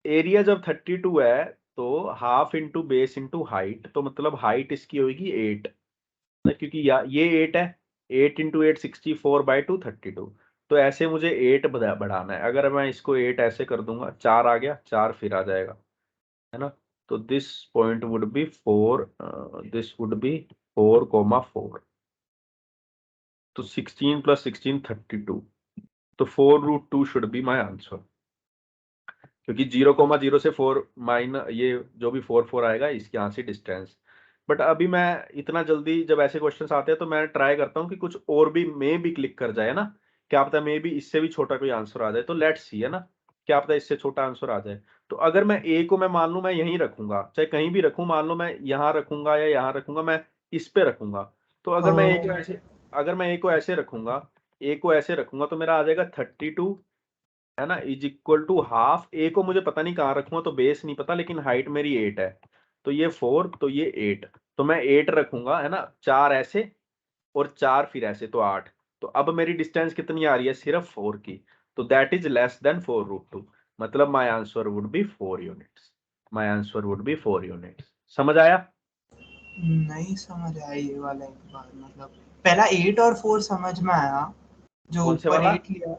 एरिया जब 32 है तो half into base into height, तो मतलब हाइट इसकी होगी 8, क्योंकि ये 8 है, 8 इंटू 8 64/2 32। तो ऐसे मुझे 8 बढ़ाना है। अगर मैं इसको 8 ऐसे कर दूंगा, 4 आ गया, 4 फिर आ जाएगा, है ना। तो this point would be 4, this would B 4,4। तो 16 + 16 32, तो 4√2 शुड बी माई आंसर, क्योंकि 0,0 से 4 माइनस ये जो भी 4 आएगा इसके यहाँ से डिस्टेंस। बट अभी मैं इतना जल्दी जब ऐसे क्वेश्चंस आते हैं तो मैं ट्राई करता हूँ कि कुछ और भी मे भी क्लिक कर जाए ना, क्या पता मे भी इससे भी छोटा कोई आंसर आ जाए। तो लेट्स सी, है ना, क्या पता इससे छोटा आंसर आ जाए। तो अगर मैं ए को मैं मान लूँ मैं यहीं रखूंगा, चाहे कहीं भी रखूँ, मान लो मैं यहाँ रखूंगा या यहाँ रखूंगा, मैं इस पे रखूंगा। तो अगर मैं ए को ऐसे रखूंगा, ए को ऐसे रखूंगा, तो मेरा आ जाएगा 32, है ना, इज इक्वल टू हाफ। ए को मुझे पता नहीं कहाँ रखूंगा, तो बेस नहीं पता, लेकिन हाइट मेरी 8 है, तो ये 4, तो ये 8, तो मैं 8 रखूंगा, है ना, 4 ऐसे और 4 फिर ऐसे, तो 8। तो अब मेरी डिस्टेंस कितनी आ रही है, सिर्फ 4 की, तो दैट इज लेस देन 4√2, मतलब my answer would B 4 units. My answer would B 4 units. समझ आया? नहीं समझ आया ये वाला एक बार, मतलब पहला 8 और 4 समझ में आया, जो कौन से ऊपर वाला? 8 लिया,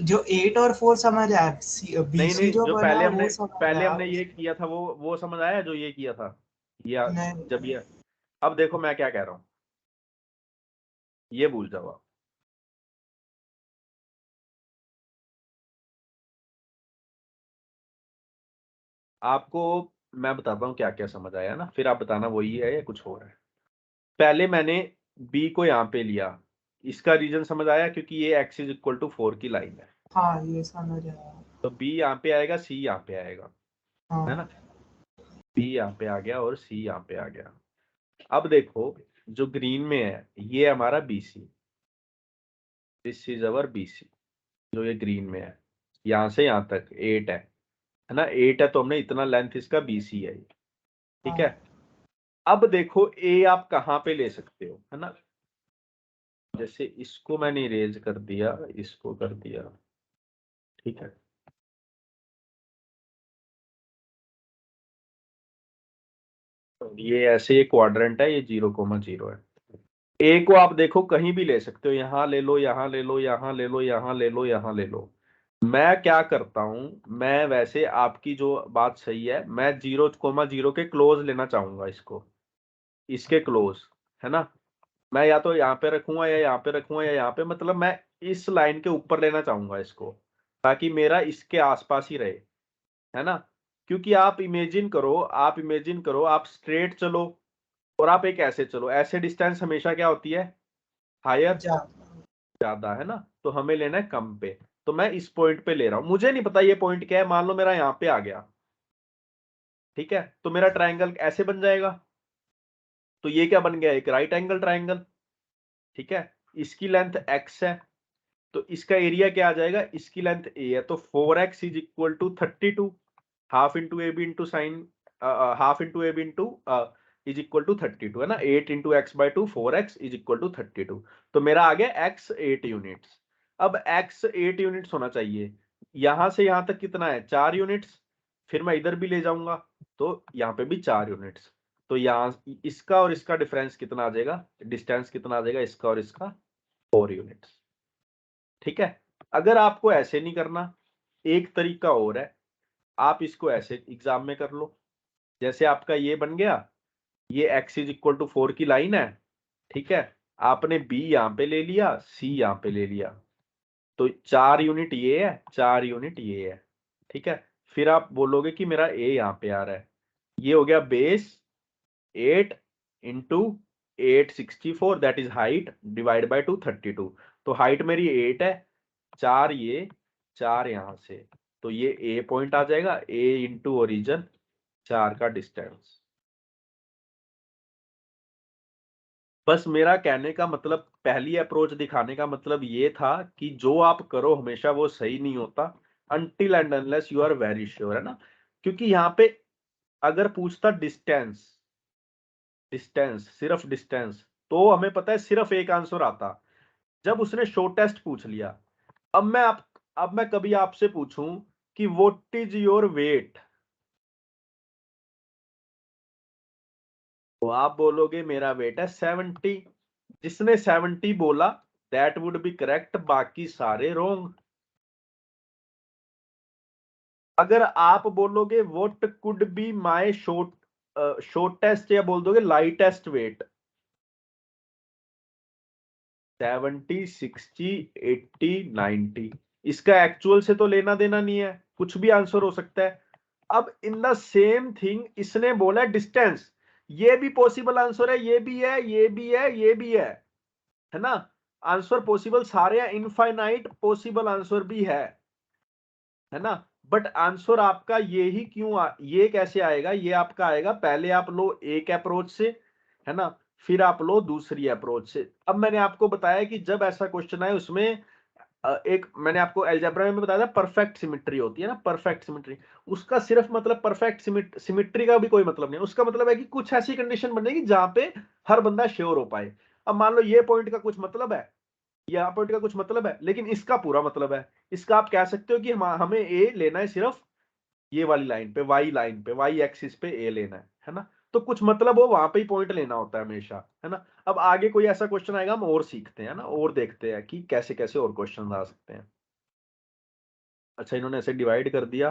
जो 8 और 4 समझ आया, नहीं BC नहीं, जो जो बना वो समझ पहले आया। हमने ये किया था, वो समझ आया जो ये किया था, या नहीं जब ये, अब देखो मैं क्या कह रहा हूं, ये भूल जाओ आप। आपको मैं बताता हूँ क्या क्या समझ आया ना, फिर आप बताना वही है या कुछ और है। पहले मैंने बी को यहाँ पे लिया, इसका रीजन समझ आया, क्योंकि ये x इज इक्वल टू 4 की लाइन है, हाँ ये समझ आया। तो बी यहाँ पे आएगा, सी यहाँ पे आएगा, है ना, हाँ बी यहाँ पे आ गया और सी यहाँ पे आ गया। अब देखो जो ग्रीन में है ये हमारा BC, this is our BC, जो ये ग्रीन में है, यहाँ से यहाँ तक 8 है ना, 8 है, तो हमने इतना लेंथ इसका BC है, ठीक है। हाँ अब देखो ए आप कहाँ पे ले सकते हो, है ना, जैसे इसको मैंने इरेज कर दिया, इसको कर दिया, ठीक है। ये ऐसे ये क्वाड्रेंट है, ये 0,0 है। ए को आप देखो कहीं भी ले सकते हो, यहां ले लो, यहां ले लो, यहां ले लो, यहां ले लो, यहां ले लो। मैं क्या करता हूं, मैं वैसे आपकी जो बात सही है, मैं 0,0 के क्लोज लेना चाहूंगा इसको, इसके क्लोज, है ना। मैं या तो यहाँ पे रखूंगा या यहाँ पे रखूंगा या यहाँ पे, मतलब मैं इस लाइन के ऊपर लेना चाहूंगा इसको, ताकि मेरा इसके आसपास ही रहे, है ना। क्योंकि आप इमेजिन करो आप स्ट्रेट चलो और आप एक ऐसे चलो, ऐसे डिस्टेंस हमेशा क्या होती है, हायर, जा ज्यादा, है ना, तो हमें लेना है कम पे। तो मैं इस पॉइंट पे ले रहा हूं, मुझे नहीं पता ये पॉइंट क्या है, मान लो मेरा यहाँ पे आ गया, ठीक है, तो मेरा ट्राइंगल ऐसे बन जाएगा, तो ये क्या बन गया, एक राइट एंगल ट्राइंगल, ठीक है। इसकी लेंथ x है, तो इसका एरिया क्या आ जाएगा, इसकी लेंथ a है, तो 4x is equal to 32, half into A B into sine, half into A B into is equal to 32, है ना, 8 into x/2, 4x is equal to 32। तो मेरा आ गया x 8 यूनिट्स। अब x 8 यूनिट्स होना चाहिए, यहां से यहां तक कितना है, 4 यूनिट्स, फिर मैं इधर भी ले जाऊंगा तो यहाँ पे भी 4 यूनिट्स, तो यहाँ इसका और इसका डिफरेंस कितना आ जाएगा, डिस्टेंस कितना आ जाएगा इसका और इसका, 4 यूनिट्स, ठीक है। अगर आपको ऐसे नहीं करना, एक तरीका और है, आप इसको ऐसे एग्जाम में कर लो, जैसे आपका ये बन गया, ये x इज इक्वल टू 4 की लाइन है, ठीक है, आपने b यहाँ पे ले लिया, c यहाँ पे ले लिया, तो 4 यूनिट ये है, 4 यूनिट ये है, ठीक है। फिर आप बोलोगे कि मेरा ए यहाँ पे आ रहा है, ये हो गया base 8 into 864 that is height divide by 232। तो हाइट मेरी 8 है, 4 ये 4 यहां से, तो ये ए पॉइंट आ जाएगा, ए इंटू ओरिजन 4 का डिस्टेंस। बस मेरा कहने का मतलब, पहली अप्रोच दिखाने का मतलब ये था कि जो आप करो हमेशा वो सही नहीं होता, until and unless you are very sure, है ना। क्योंकि यहाँ पे अगर पूछता डिस्टेंस, डिस्टेंस सिर्फ डिस्टेंस, तो हमें पता है सिर्फ एक आंसर आता। जब उसने शॉर्टेस्ट पूछ लिया, अब मैं कभी आपसे पूछूं कि व्हाट इज योर वेट, तो आप बोलोगे मेरा वेट है 70। जिसने 70 बोला दैट वुड बी करेक्ट, बाकी सारे रॉन्ग। अगर आप बोलोगे what could be my shortest, या बोल दोगे लाइटेस्ट वेट, 70, 60, 80, 90, इसका एक्चुअल से तो लेना देना नहीं है, कुछ भी आंसर हो सकता है। अब इन द सेम थिंग इसने बोला डिस्टेंस, ये भी पॉसिबल आंसर है, ये भी है, ये भी है, ये भी है ना। आंसर पॉसिबल सारे हैं, इनफाइनाइट पॉसिबल आंसर भी है ना। बट आंसर आपका ये ही क्यों ये कैसे आएगा, ये आपका आएगा पहले आप लो एक अप्रोच से, है ना, फिर आप लो दूसरी अप्रोच से। अब मैंने आपको बताया कि जब ऐसा क्वेश्चन आए उसमें एक मैंने आपको अलजेब्रा में बताया था परफेक्ट सिमिट्री होती है ना, परफेक्ट सिमिट्री, उसका सिर्फ मतलब परफेक्ट सिमिट्री का भी कोई मतलब नहीं है, उसका मतलब है कि कुछ ऐसी कंडीशन बनेगी जहां पे हर बंदा श्योर हो पाए। अब मान लो ये पॉइंट का कुछ मतलब है, या पॉइंट का कुछ मतलब है, लेकिन इसका पूरा मतलब है। इसका आप कह सकते हो कि हमें ए लेना है सिर्फ ये वाली लाइन पे, वाई लाइन पे, वाई एक्सिस पे ए लेना है ना। तो कुछ मतलब हो वहां पे ही पॉइंट लेना होता है हमेशा, है ना। अब आगे कोई ऐसा क्वेश्चन आएगा हम और सीखते हैं ना, और देखते हैं कि कैसे कैसे और क्वेश्चन आ सकते हैं। अच्छा इन्होंने ऐसे डिवाइड कर दिया।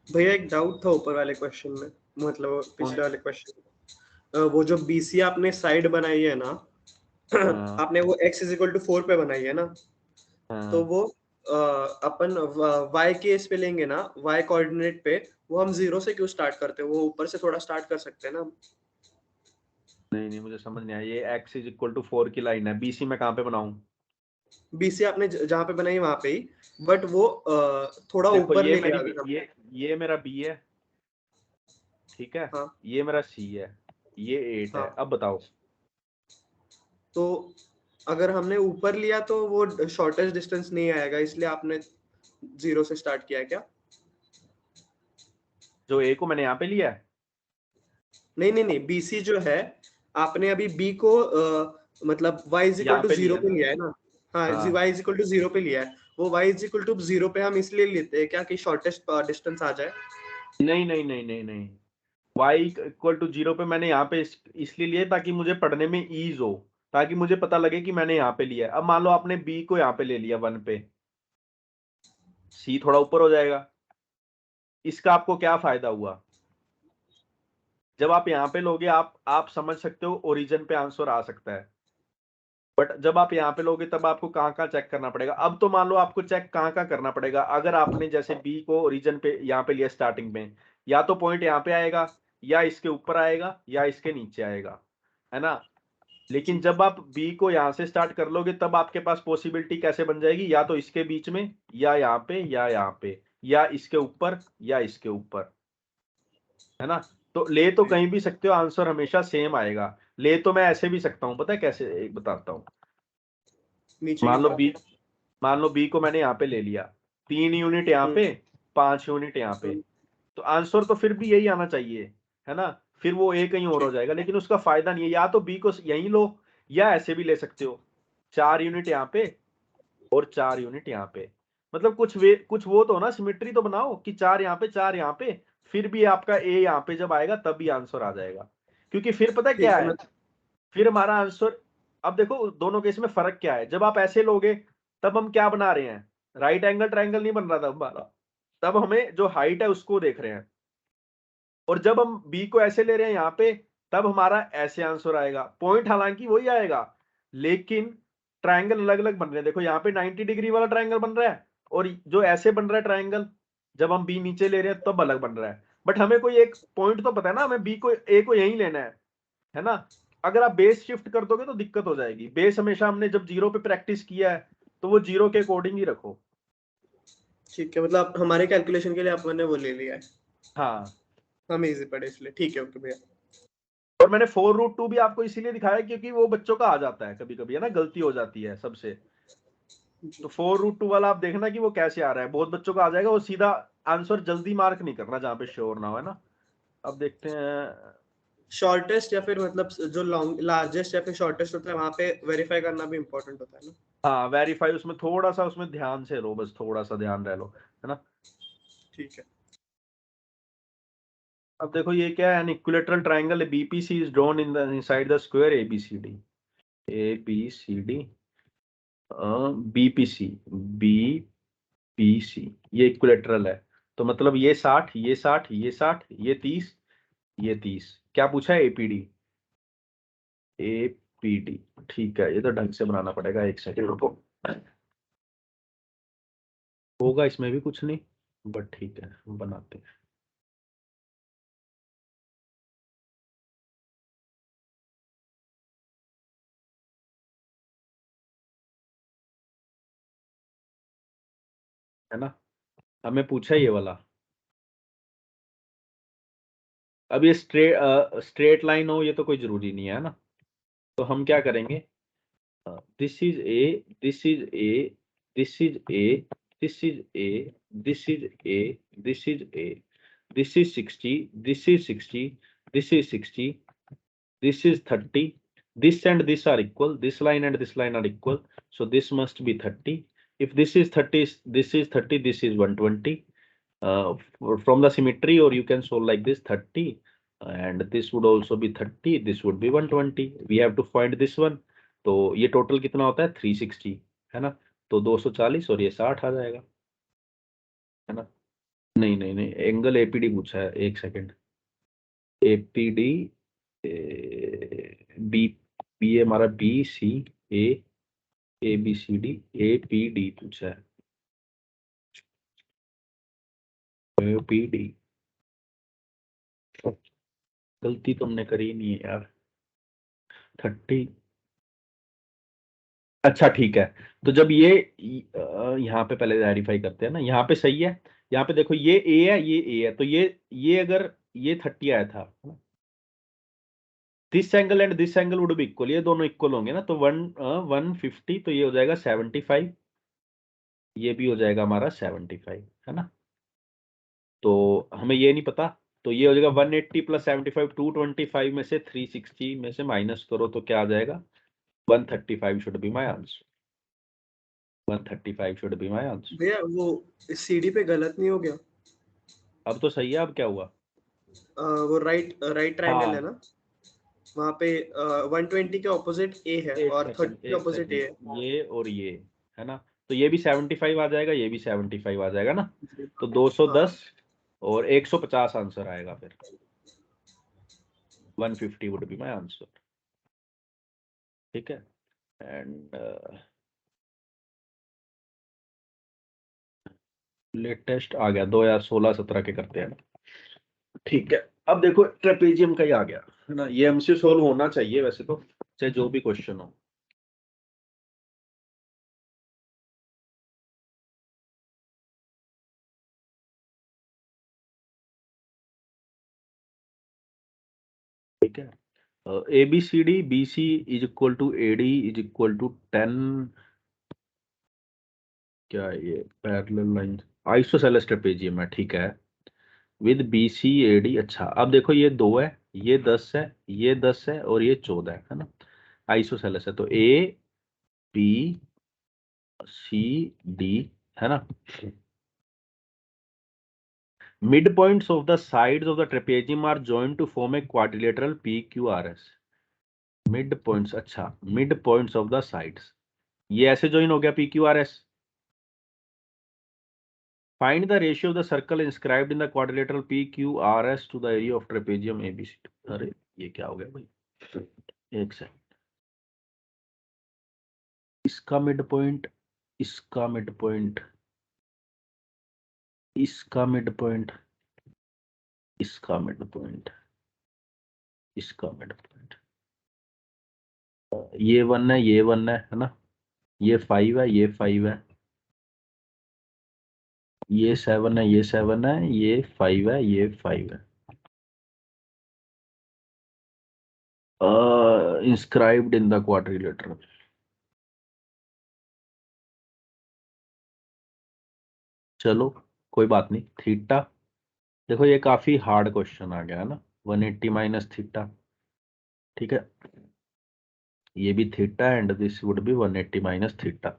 भैया एक डाउट था ऊपर वाले क्वेश्चन में, मतलब पिछले वाले क्वेश्चन, वो जो बीसी आपने साइड बनाई है ना, हाँ, आपने वो x इज इक्वल टू 4 पे बनाई है ना, तो वो अपन y के इस पे लेंगे ना, y कोऑर्डिनेट पे, वो हम 0 से क्यों स्टार्ट करते हैं? वो ऊपर से थोड़ा स्टार्ट कर सकते हैं ना। नहीं नहीं मुझे समझ नहीं आया, ये एक्स इज इक्वल टू 4 की लाइन है, बीसी में कहाँ पे बनाऊं? बीसी आपने जहां पे बनाई वहां पे ही, बट वो थोड़ा देखो ऊपर ये ले लिया मेरी अगर हम। ये मेरा बी है, ठीक है, हाँ ये मेरा सी है, ये 8 है। हाँ, अब बताओ, तो अगर हमने ऊपर लिया तो वो शॉर्टेस्ट डिस्टेंस नहीं आएगा, इसलिए आपने 0 से स्टार्ट किया है क्या? जो ए को मैंने यहाँ पे लिया है, नहीं नहीं नहीं, बीसी जो है, आपने अभी बी को मतलब y इज इक्वल यहाँ टू पे 0 लिया पे ना। लिया है ना। हाँ, हाँ, y इज इक्वल टू 0 पे लिया है। वो y इज इक्वल टू 0 पे हम इसलिए लेते हैं क्या कि शॉर्टेस्ट डिस्टेंस आ जाए? नहीं नहीं नहीं नहीं नहीं, y इक्वल टू 0 पे मैंने यहाँ पे इसलिए लिया ताकि मुझे पढ़ने में ईज हो, ताकि मुझे पता लगे कि मैंने यहाँ पे लिया है। अब मान लो आपने b को यहाँ पे ले लिया 1 पे, c थोड़ा ऊपर हो जाएगा। इसका आपको क्या फायदा हुआ? जब आप यहाँ पे लोगे आप समझ सकते हो ओरिजिन पे आंसर आ सकता है, बट जब आप यहाँ पे लोगे तब आपको कहाँ कहाँ चेक करना पड़ेगा। अब तो मान लो आपको चेक कहाँ कहाँ करना पड़ेगा, अगर आपने जैसे बी को ओरिजिन पे यहाँ पे लिया स्टार्टिंग में, या तो पॉइंट यहाँ पे आएगा, या इसके ऊपर आएगा, या इसके नीचे आएगा, है ना। लेकिन जब आप बी को यहाँ से स्टार्ट कर लोगे तब आपके पास पॉसिबिलिटी कैसे बन जाएगी, या तो इसके बीच में, या यहाँ पे, या यहाँ पे, या इसके ऊपर, या इसके ऊपर, है ना। तो ले तो कहीं भी सकते हो, आंसर हमेशा सेम आएगा। ले तो मैं ऐसे भी सकता हूँ, पता है कैसे, एक बताता हूँ। नीचे की मान लो तरफ। बी मान लो बी को मैंने यहाँ पे ले लिया, 3 यूनिट यहाँ हम्म पे, 5 यूनिट यहाँ पे, हम्म, तो आंसर तो फिर भी यही आना चाहिए, है ना। फिर वो ए कहीं और हो ठीक। जाएगा, लेकिन उसका फायदा नहीं है। या तो बी को यहीं लो, या ऐसे भी ले सकते हो, 4 यूनिट यहाँ पे और 4 यूनिट यहाँ पे। मतलब कुछ वो तो ना सिमिट्री तो बनाओ कि 4 यहाँ पे 4 यहाँ पे, फिर भी आपका ए यहाँ पे जब आएगा तब भी आंसर आ जाएगा। क्योंकि फिर पता है ठीक क्या है, है, मैं फिर हमारा आंसर, अब देखो दोनों केस में फर्क क्या है, जब आप ऐसे लोगे तब हम क्या बना रहे हैं, राइट एंगल ट्रायंगल नहीं बन रहा था हमारा, तब हमें जो हाइट है उसको देख रहे हैं। और जब हम बी को ऐसे ले रहे हैं यहाँ पे, तब हमारा ऐसे आंसर आएगा, पॉइंट हालांकि वही आएगा, लेकिन ट्रायंगल अलग अलग बन रहे हैं। देखो यहाँ पे 90 डिग्री वाला ट्रायंगल बन रहा है, और जो ऐसे बन रहा है ट्राइंगल, जब हम बी नीचे ले रहे हैं तब अलग बन रहा है। बट हमें कोई एक पॉइंट तो पता है ना, हमें बी को ए को यहीं लेना है ना। अगर आप बेस शिफ्ट कर दोगे तो दिक्कत हो जाएगी। बेस हमेशा हमने जब 0 पे प्रैक्टिस किया है तो वो 0 के अकॉर्डिंग ही रखो। ठीक है, मतलब हमारे कैलकुलेशन के लिए अपन ने वो ले लिया है, हाँ, हम इजी पड़े इसलिए। ठीक है, ओके भैया। और मैंने 4√2 भी आपको इसीलिए दिखाया क्योंकि वो बच्चों का आ जाता है कभी कभी, है ना, गलती हो जाती है सबसे। तो 4√2 वाला आप देखना कि वो कैसे आ रहा है, बहुत बच्चों का आ जाएगा वो सीधा आंसर। जल्दी मार्क नहीं करना जहां पे श्योर ना हो, है ना। अब देखते हैं। शॉर्टेस्ट या फिर मतलब जो लॉन्ग लार्जेस्ट या फिर शॉर्टेस्ट होता है वहां पे वेरीफाई करना भी इम्पोर्टेंट होता है ना। हाँ, वेरीफाई उसमें थोड़ा सा, उसमें ध्यान से लो, बस थोड़ा सा ध्यान रह लो, है ना। ठीक है। अब देखो ये क्या है, an equilateral triangle BPC is drawn in the inside the square ABCD. ABCD BPC BPC, ये इक्विलेटरल है। तो मतलब ये 60, ये 60, ये 60, ये 30, ये 30। क्या पूछा है? एपीडी। एपीडी, ठीक है। ये तो ढंग से बनाना पड़ेगा, एक सेकंड रुको। होगा इसमें भी कुछ नहीं, बट ठीक है बनाते हैं। है ना, हमें पूछा ये वाला। अब ये स्ट्रेट लाइन हो ये तो कोई जरूरी नहीं है ना। तो हम क्या करेंगे, this is a, this is a, this is a, this is a, this is a, this is a, this is 60, this is 60, this is 60, this is 30, this and this are equal, this line and this line are equal, so this must be 30. If this is 30, this is 30, this is 120. From the symmetry, or you can solve like this, 30 and this would also be 30, this would be 120. We have to find this one. तो ये total कितना होता है? 360, है ना। तो 240 और ये 60 आ जाएगा, है ना। नहीं नहीं नहीं, एंगल एपीडी पूछा है, एक second. APD B, B A हमारा B C A, A B C D, A P D पूछा है। ए पी डी, गलती तुमने करी नहीं है यार। 30, अच्छा ठीक है। तो जब ये यहाँ पे पहले वेरीफाई करते हैं ना, यहाँ पे सही है। यहाँ पे देखो ये ए है, ये ए है, तो ये अगर ये 30 आया था, this angle and this angle would be equal, ये दोनों इक्वल होंगे ना। तो 150, तो ये हो जाएगा 75, ये भी हो जाएगा हमारा 75, है ना। तो हमें ये नहीं पता, तो ये हो जाएगा 180 प्लस 75, 225 में से 360 में से माइनस करो तो क्या आ जाएगा? 135 should be my answer. 135 should be my answer. भैया वो सीडी पे गलत नहीं हो गया? अब तो सही है। अब क्या हुआ? वो राइट ट्रायंगल है हाँ, ना, वहाँ पे 120 के ऑपोजिट ए है एक और 30 सेकंड, के एक ऑपोजिट ए है। सेकंड, ये और ये, है ना। तो ये भी 75 आ जाएगा, ये भी 75 आ जाएगा ना। तो हाँ 210 और 150 आंसर आएगा फिर। 150 वुड बी माय आंसर, ठीक है। एंड लेटेस्ट आ गया 2016-17 के करते हैं ना, ठीक है। अब देखो ट्रेपेजियम का ही आ गया, है ना। ये एमसीक्यू सोल्व होना चाहिए वैसे तो, चाहे जो भी क्वेश्चन हो। ठीक है। A B C D B C is equal to A D is equal to 10, क्या है ये? पैरेलल लाइन आइसोसेलेस ट्रेपेजियम है, ठीक है। With B C A D. अच्छा अब देखो ये 2 है, ये 10 है, ये 10 है और ये 14 है ना। आइसोसेलेस है तो ए बी सी डी, है ना। Midpoints of the sides of the trapezium are joined to form a quadrilateral PQRS. Midpoints, अच्छा, midpoints of the sides, ये ऐसे join हो गया PQRS. Find the ratio of the circle inscribed in the quadrilateral PQRS to the area of trapezium ABC. अरे ये क्या हो गया भाई, एक सेकंड। इसका मिड पॉइंट, इसका मिड पॉइंट, इसका मिड पॉइंट, इसका मिड पॉइंट, इसका मिड पॉइंट, ये 1 है, ये 1 है ना, ये 5 है, ये 5 है, ये 7 है, ये 7 है, ये 5 है, ये 5 है। Inscribed in the quadrilateral. चलो कोई बात नहीं। थीटा, देखो ये काफी हार्ड क्वेश्चन आ गया है ना, 180 माइनस थीटा, ठीक है, ये भी theta and this would B 180 minus theta.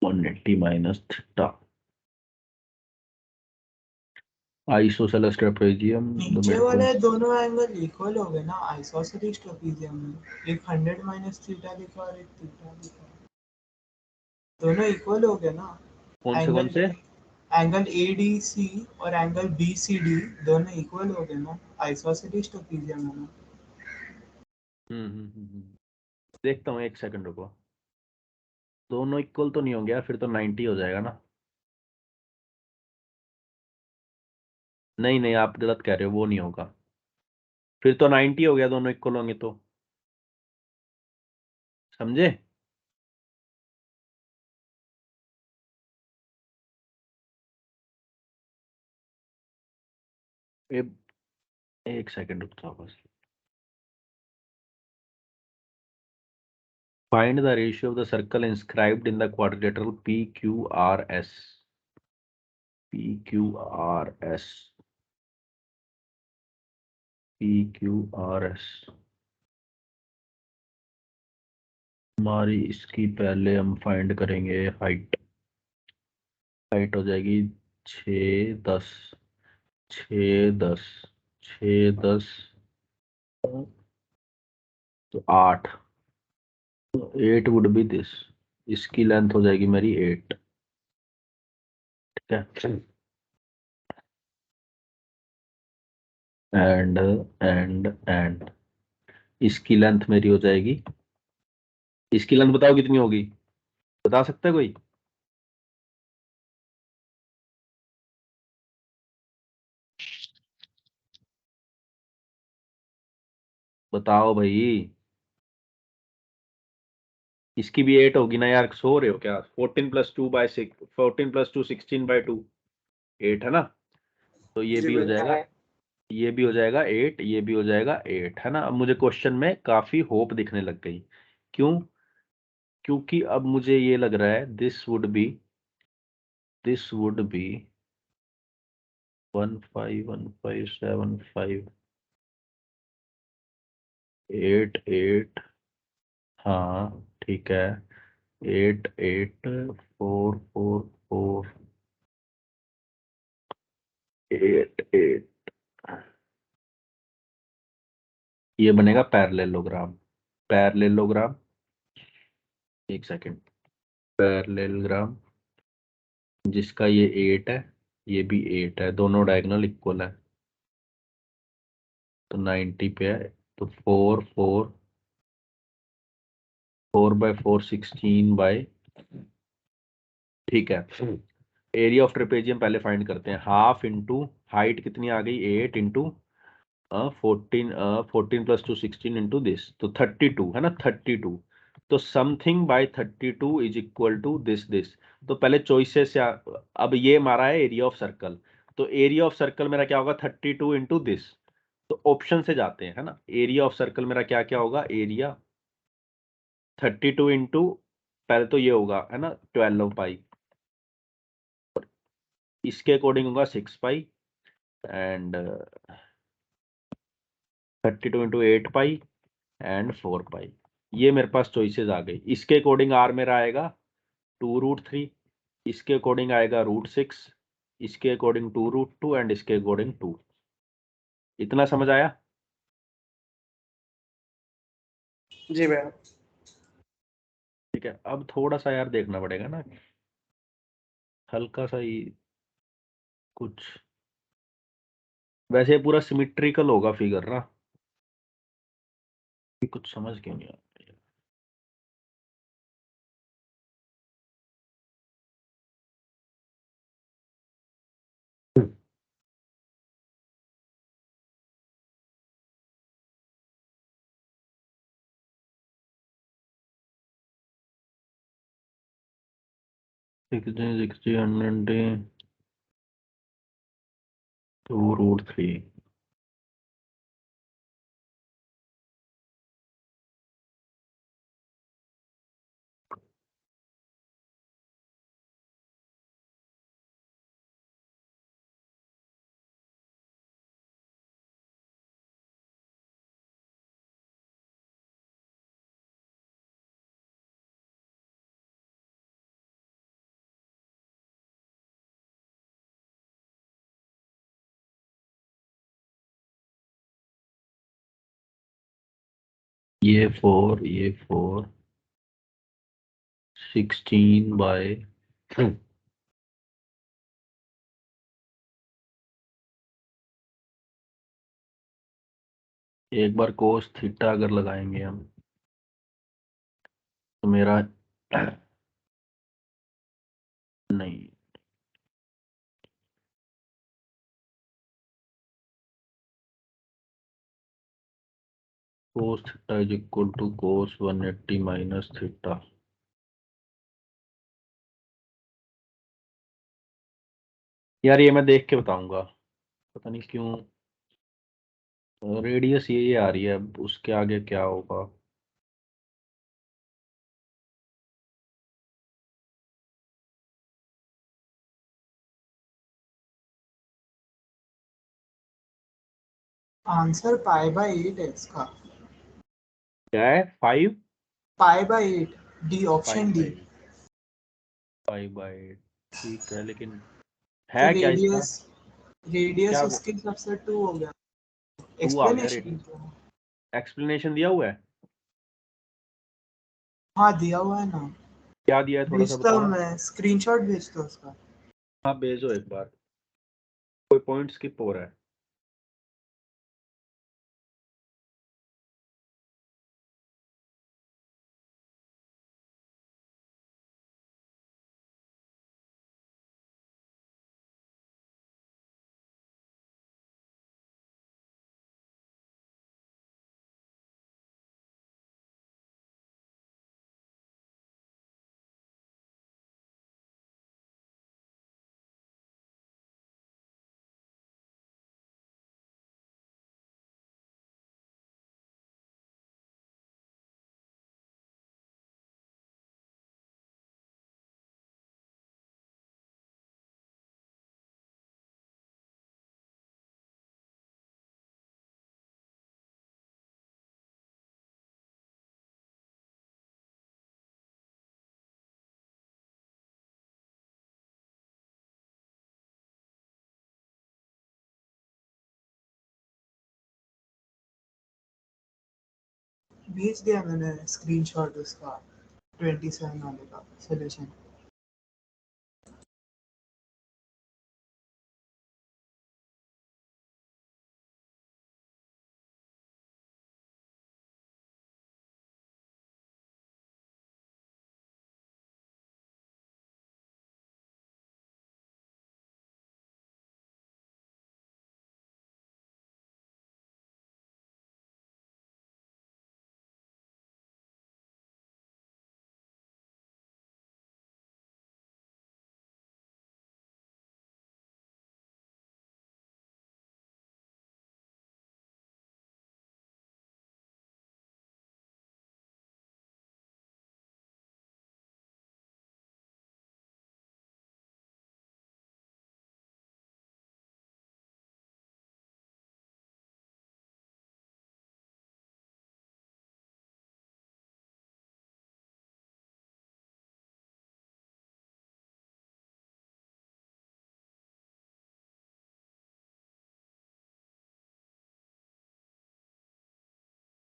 180 minus theta, isosceles trapezium, नीचे वाले दोनों एंगल इक्वल हो गए ना आइसोसेलेस ट्रेपेजियम में, एक 100 माइनस थीटा लिखा और एक थीटा लिखा, दोनों इक्वल हो गए ना। कौन एंगल से एंगल ADC और एंगल BCD दोनों इक्वल हो गए ना आइसोसेलेस ट्रेपेजियम में। देखता हूँ, एक सेकंड रुको, दोनों इक्वल तो नहीं हो गया, फिर तो 90 हो जाएगा ना। नहीं नहीं, आप गलत कह रहे हो, वो नहीं होगा, फिर तो 90 हो गया, दोनों इक्वल होंगे तो, समझे? एक सेकंड रुक जाओ बस। Find the ratio of the circle inscribed in the quadrilateral PQRS. PQRS. PQRS. हमारी इसकी पहले हम फाइंड करेंगे हाइट। हाइट हो जाएगी 6 10, 6 10, 6 10 तो 8, 8 वुड बी दिस, इसकी लेंथ हो जाएगी मेरी 8, ठीक है, एंड इसकी लेंथ मेरी हो जाएगी, इसकी लेंथ बताओ कितनी होगी, बता सकता है कोई? बताओ भाई, इसकी भी 8 होगी ना यार, सो रहे हो क्या? 14 + 2 / 6, 14 + 2 16/2, 8 है ना, तो ये जी भी हो भैया। जाएगा, ये भी हो जाएगा 8, ये भी हो जाएगा 8, है ना। अब मुझे क्वेश्चन में काफी होप दिखने लग गई, क्यों? क्योंकि अब मुझे ये लग रहा है दिस वुड बी 151575 8 8, हाँ ठीक है, 8 8 4 4 4 8 8, ये बनेगा पैरेललोग्राम। पैरेललोग्राम, एक सेकंड, पैरेललोग्राम जिसका ये 8 है, ये भी 8 है, दोनों डायगोनल इक्वल है, तो 90 पे है, तो 4 4 4/4 16 ठीक है। एरिया ऑफ ट्रेपेजियम पहले फाइंड करते हैं, हाफ इंटू हाइट कितनी आ गई, 8 इंटू 14 + 2 16 इंटू दिस, तो 32 है ना, 32, तो something by 32 is equal to this. तो पहले चॉइसेस से अब ये मारा है एरिया ऑफ सर्कल, तो एरिया ऑफ सर्कल मेरा क्या होगा, 32 इंटू दिस, तो ऑप्शन से जाते हैं, है ना। एरिया ऑफ सर्कल मेरा क्या क्या होगा, एरिया 32 इंटू, पहले तो ये होगा है ना 12 पाई, इसके अकॉर्डिंग होगा 6 पाई, एंड 32 इंटू 8 पाई एंड 4 पाई, ये मेरे पास चॉइसेस आ गई। इसके अकॉर्डिंग आर मेरा आएगा 2√3, इसके अकॉर्डिंग आएगा √6, इसके अकॉर्डिंग 2√2 एंड इसके अकॉर्डिंग 2। इतना समझ आया? जी भैया। ठीक है, अब थोड़ा सा यार देखना पड़ेगा ना, हल्का सा ही कुछ, वैसे पूरा सिमिट्रिकल होगा फिगर ना, कुछ समझ क्यों नहीं आ रहा? $60, 100, 2√3. ये 4, ये 4, 16/3. एक बार कोस थीटा अगर लगाएंगे हम तो मेरा नहीं, cos theta is equal to cos 180 minus theta. यार ये मैं देख के बताऊंगा, पता नहीं क्यों रेडियस ये आ रही है, अब उसके आगे क्या होगा. आंसर π/8 है इसका। क्या है 5 π/8 डी, ऑप्शन डी। 5/8 ठीक है, लेकिन तो है क्या इसका, रेडियस क्या उसके हिसाब से 2 हो गया। 2 आ गया एक्सप्लेनेशन रेडियस. एक्सप्लेनेशन दिया हुआ है, हाँ दिया हुआ है ना। क्या दिया है थोड़ा सा भेजता हूँ, बताना. मैं स्क्रीनशॉट भेजता हूँ उसका। हाँ भेजो एक बार, कोई पॉइंट स्किप हो रहा है. भेज दिया मैंने स्क्रीनशॉट उसका 27 वाले का सोल्यूशन।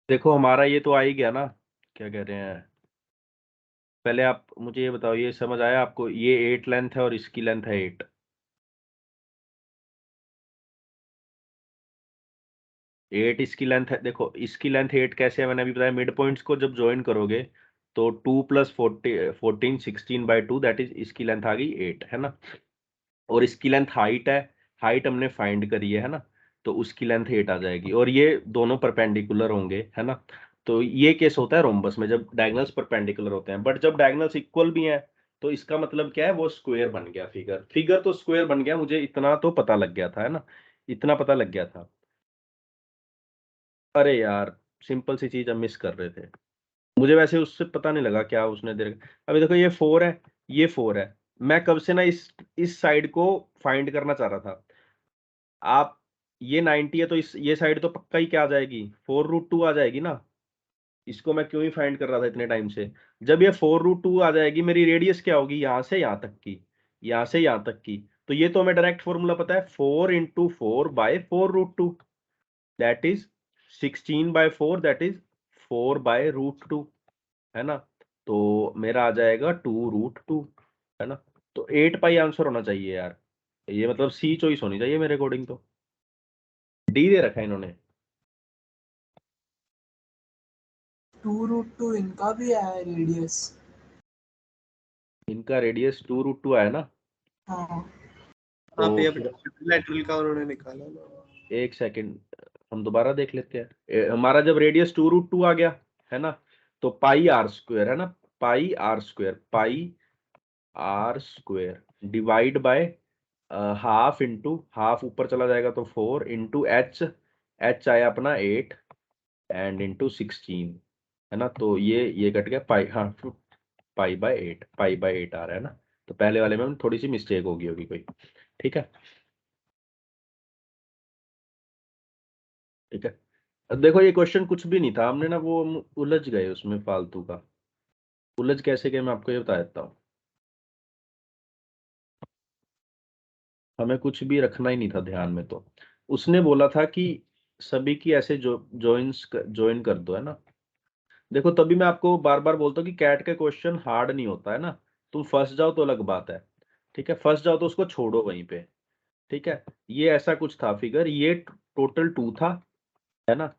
देखो हमारा ये तो आ ही गया ना, क्या कह रहे हैं. पहले आप मुझे ये बताओ, ये समझ आया आपको, ये 8 लेंथ है और इसकी लेंथ है 8. 8 इसकी लेंथ है, देखो इसकी लेंथ 8 कैसे है, मैंने अभी बताया मिड पॉइंट्स को जब ज्वाइन करोगे तो 2 + 14 16/2 दैट इज इसकी लेंथ आ गई 8 है ना। और इसकी लेंथ हाइट है, हाइट हमने फाइंड करी है ना, तो उसकी लेंथ 8 आ जाएगी और ये दोनों परपेंडिकुलर होंगे है ना। तो ये केस होता है रोम्बस में जब डायगोनल्स परपेंडिकुलर होते हैं, बट जब डायगोनल्स इक्वल भी हैं तो इसका मतलब क्या है, वो स्क्वायर बन गया, फिगर तो स्क्वायर बन गया, मुझे इतना तो पता लग गया था है ना, इतना पता लग गया था। अरे यार सिंपल सी चीज हम मिस कर रहे थे, मुझे वैसे उससे पता नहीं लगा क्या उसने दे रखा। अभी देखो ये 4 है, ये 4 है, मैं कब से ना इस साइड को फाइंड करना चाह रहा था। आप ये 90 है तो इस ये साइड तो पक्का ही क्या आ जाएगी, 4√2 आ जाएगी ना। इसको मैं क्यों ही फाइंड कर रहा था इतने टाइम से। जब ये 4√2 आ जाएगी, मेरी रेडियस क्या होगी, यहां से यहां तक की, यहां से यहां तक की। तो ये तो हमें डायरेक्ट फॉर्मूला पता है, 4 × 4/4√2 दैट इज 16/4 दैट इज 4/√2 है ना। तो मेरा आ जाएगा 2√2 है ना। तो 8 पाई आंसर होना चाहिए यार, ये मतलब सी चॉइस होनी चाहिए मेरे अकॉर्डिंग, तो डी दे रखा है इन्होंने। 2√2 इनका भी आया है रेडियस। इनका रेडियस 2√2 आया ना। हाँ हाँ तो भैया, फिर लेटरल का उन्होंने निकाला ना। एक सेकंड हम दोबारा देख लेते हैं। हमारा जब रेडियस 2√2 आ गया है ना, तो πr² है ना, πr² divide by half, into half ऊपर चला जाएगा तो 4 इंटू एच आया अपना 8 एंड इंटू 16 है ना। तो ये कट गया पाई, हाँ पाई बाय 8 आ रहा है ना। तो पहले वाले में थोड़ी सी मिस्टेक होगी कोई, ठीक है ठीक है। अब देखो ये क्वेश्चन कुछ भी नहीं था, हमने ना वो हम उलझ गए उसमें फालतू का। उलझ कैसे गए मैं आपको ये बता देता हूँ। हमें कुछ भी रखना ही नहीं था ध्यान में, तो उसने बोला था कि सभी की ऐसे ज्वाइन कर दो है ना। देखो तभी मैं आपको बार बार बोलता हूँ कि कैट का क्वेश्चन हार्ड नहीं होता है ना। तुम फंस जाओ तो अलग बात है, ठीक है, फंस जाओ तो उसको छोड़ो वहीं पे, ठीक है। ये ऐसा कुछ था फिगर, ये टोटल 2 था है ना,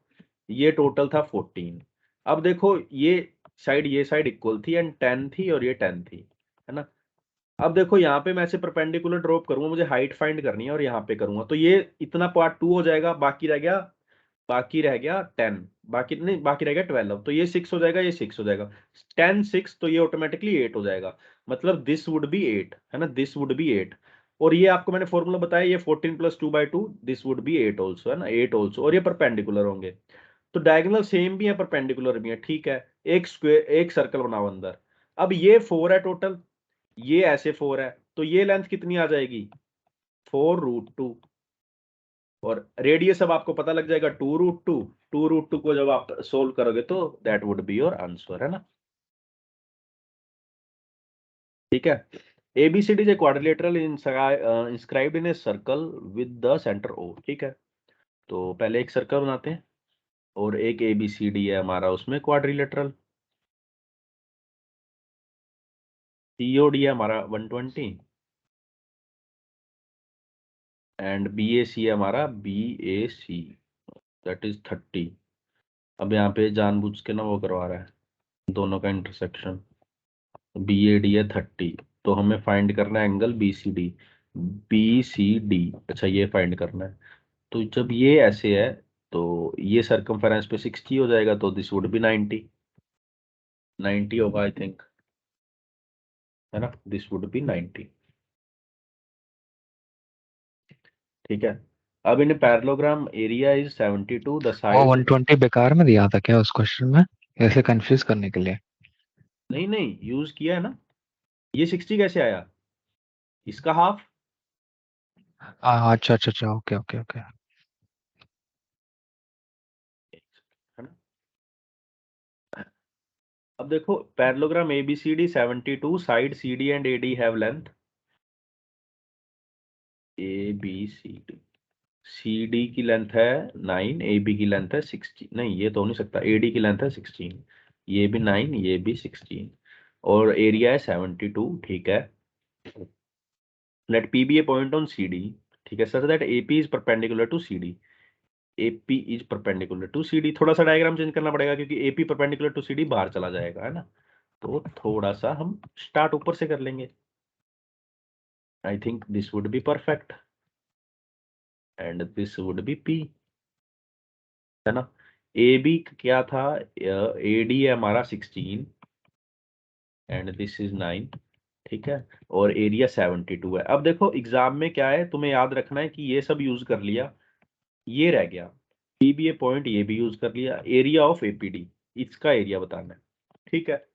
ये टोटल था 14। अब देखो ये साइड इक्वल थी एंड 10 थी और ये 10 थी है ना। अब देखो यहाँ पे मैं ऐसे परपेंडिकुलर ड्रॉप करूंगा, मुझे हाइट फाइंड करनी है और यहाँ पे करूंगा, तो ये इतना पार्ट 2 हो जाएगा, बाकी रह गया 10, बाकी नहीं बाकी रह गया 12, तो ये 6 हो जाएगा, ये 6 हो जाएगा, 10 6, तो ये ऑटोमेटिकली 8 हो जाएगा। मतलब दिस वुड बी 8 है ना, दिस वुड बी 8। और ये आपको मैंने फॉर्मूला बताया, ये 14 + 2/2 दिस वुड बी 8 ऑल्सो है ना, 8 ऑल्सो, और ये परपेंडिकुलर होंगे। तो डायगोनल सेम भी है परपेंडिकुलर भी है, ठीक है। एक स्क्वायर एक सर्कल बनाओ अंदर। अब ये 4 है टोटल, ये ऐसे 4 है, तो ये लेंथ कितनी आ जाएगी, 4√2। और रेडियस अब आपको पता लग जाएगा 2√2। 2√2 को जब आप सोल्व करोगे तो that would be your answer है ना, ठीक है। ABCD is a quadrilateral inscribed in a circle with the centre O, ठीक है। तो पहले एक सर्कल बनाते हैं और एक ABCD है हमारा उसमें क्वाड्रिलेटरल। COD है हमारा 120 एंड BAC है हमारा BAC दैट इज 30। अब यहाँ पे जानबूझ के ना वो करवा रहा है दोनों का इंटरसेक्शन, BAD है 30, तो हमें फाइंड करना है एंगल BCD। अच्छा ये फाइंड करना है, तो जब ये ऐसे है तो ये सरकमफेरेंस पे 60 हो जाएगा, तो दिस वुड बी 90 होगा आई थिंक है ना, दिस वुड बी 90, ठीक है। अब इन पैरेललोग्राम एरिया इज 72, द वो साइड 120 बेकार में दिया था क्या उस क्वेश्चन में, ऐसे कंफ्यूज करने के लिए? नहीं नहीं यूज किया है ना। ये 60 कैसे आया, इसका हाफ, हाँ अच्छा अच्छा अच्छा, ओके ओके ओके। है ना। अब देखो parallelogram ABCD 72, side CD and AD have length ABCD, CD की लेंथ है 9, AB की लेंथ है 16, नहीं ये तो हो नहीं सकता, AD की लेंथ है 16, ये भी 9 ये भी 16, और एरिया है 72, ठीक है। Let P be a point on CD, ठीक है, such that AP is perpendicular to CD। AP इज परपेंडिकुलर टू CD। थोड़ा सा डायग्राम चेंज करना पड़ेगा क्योंकि AP परपेंडिकुलर टू CD बाहर चला जाएगा, है ना। तो थोड़ा सा हम स्टार्ट ऊपर से कर लेंगे। I think this would be perfect and this would B P, है ना। AB क्या था, AD है हमारा 16 एंड दिस इज 9, ठीक है। और एरिया 72 है। अब देखो एग्जाम में क्या है, तुम्हें याद रखना है कि ये सब यूज कर लिया, ये रह गया PBA पॉइंट, ये भी यूज कर लिया। एरिया ऑफ APD, इसका एरिया बताना है, ठीक है।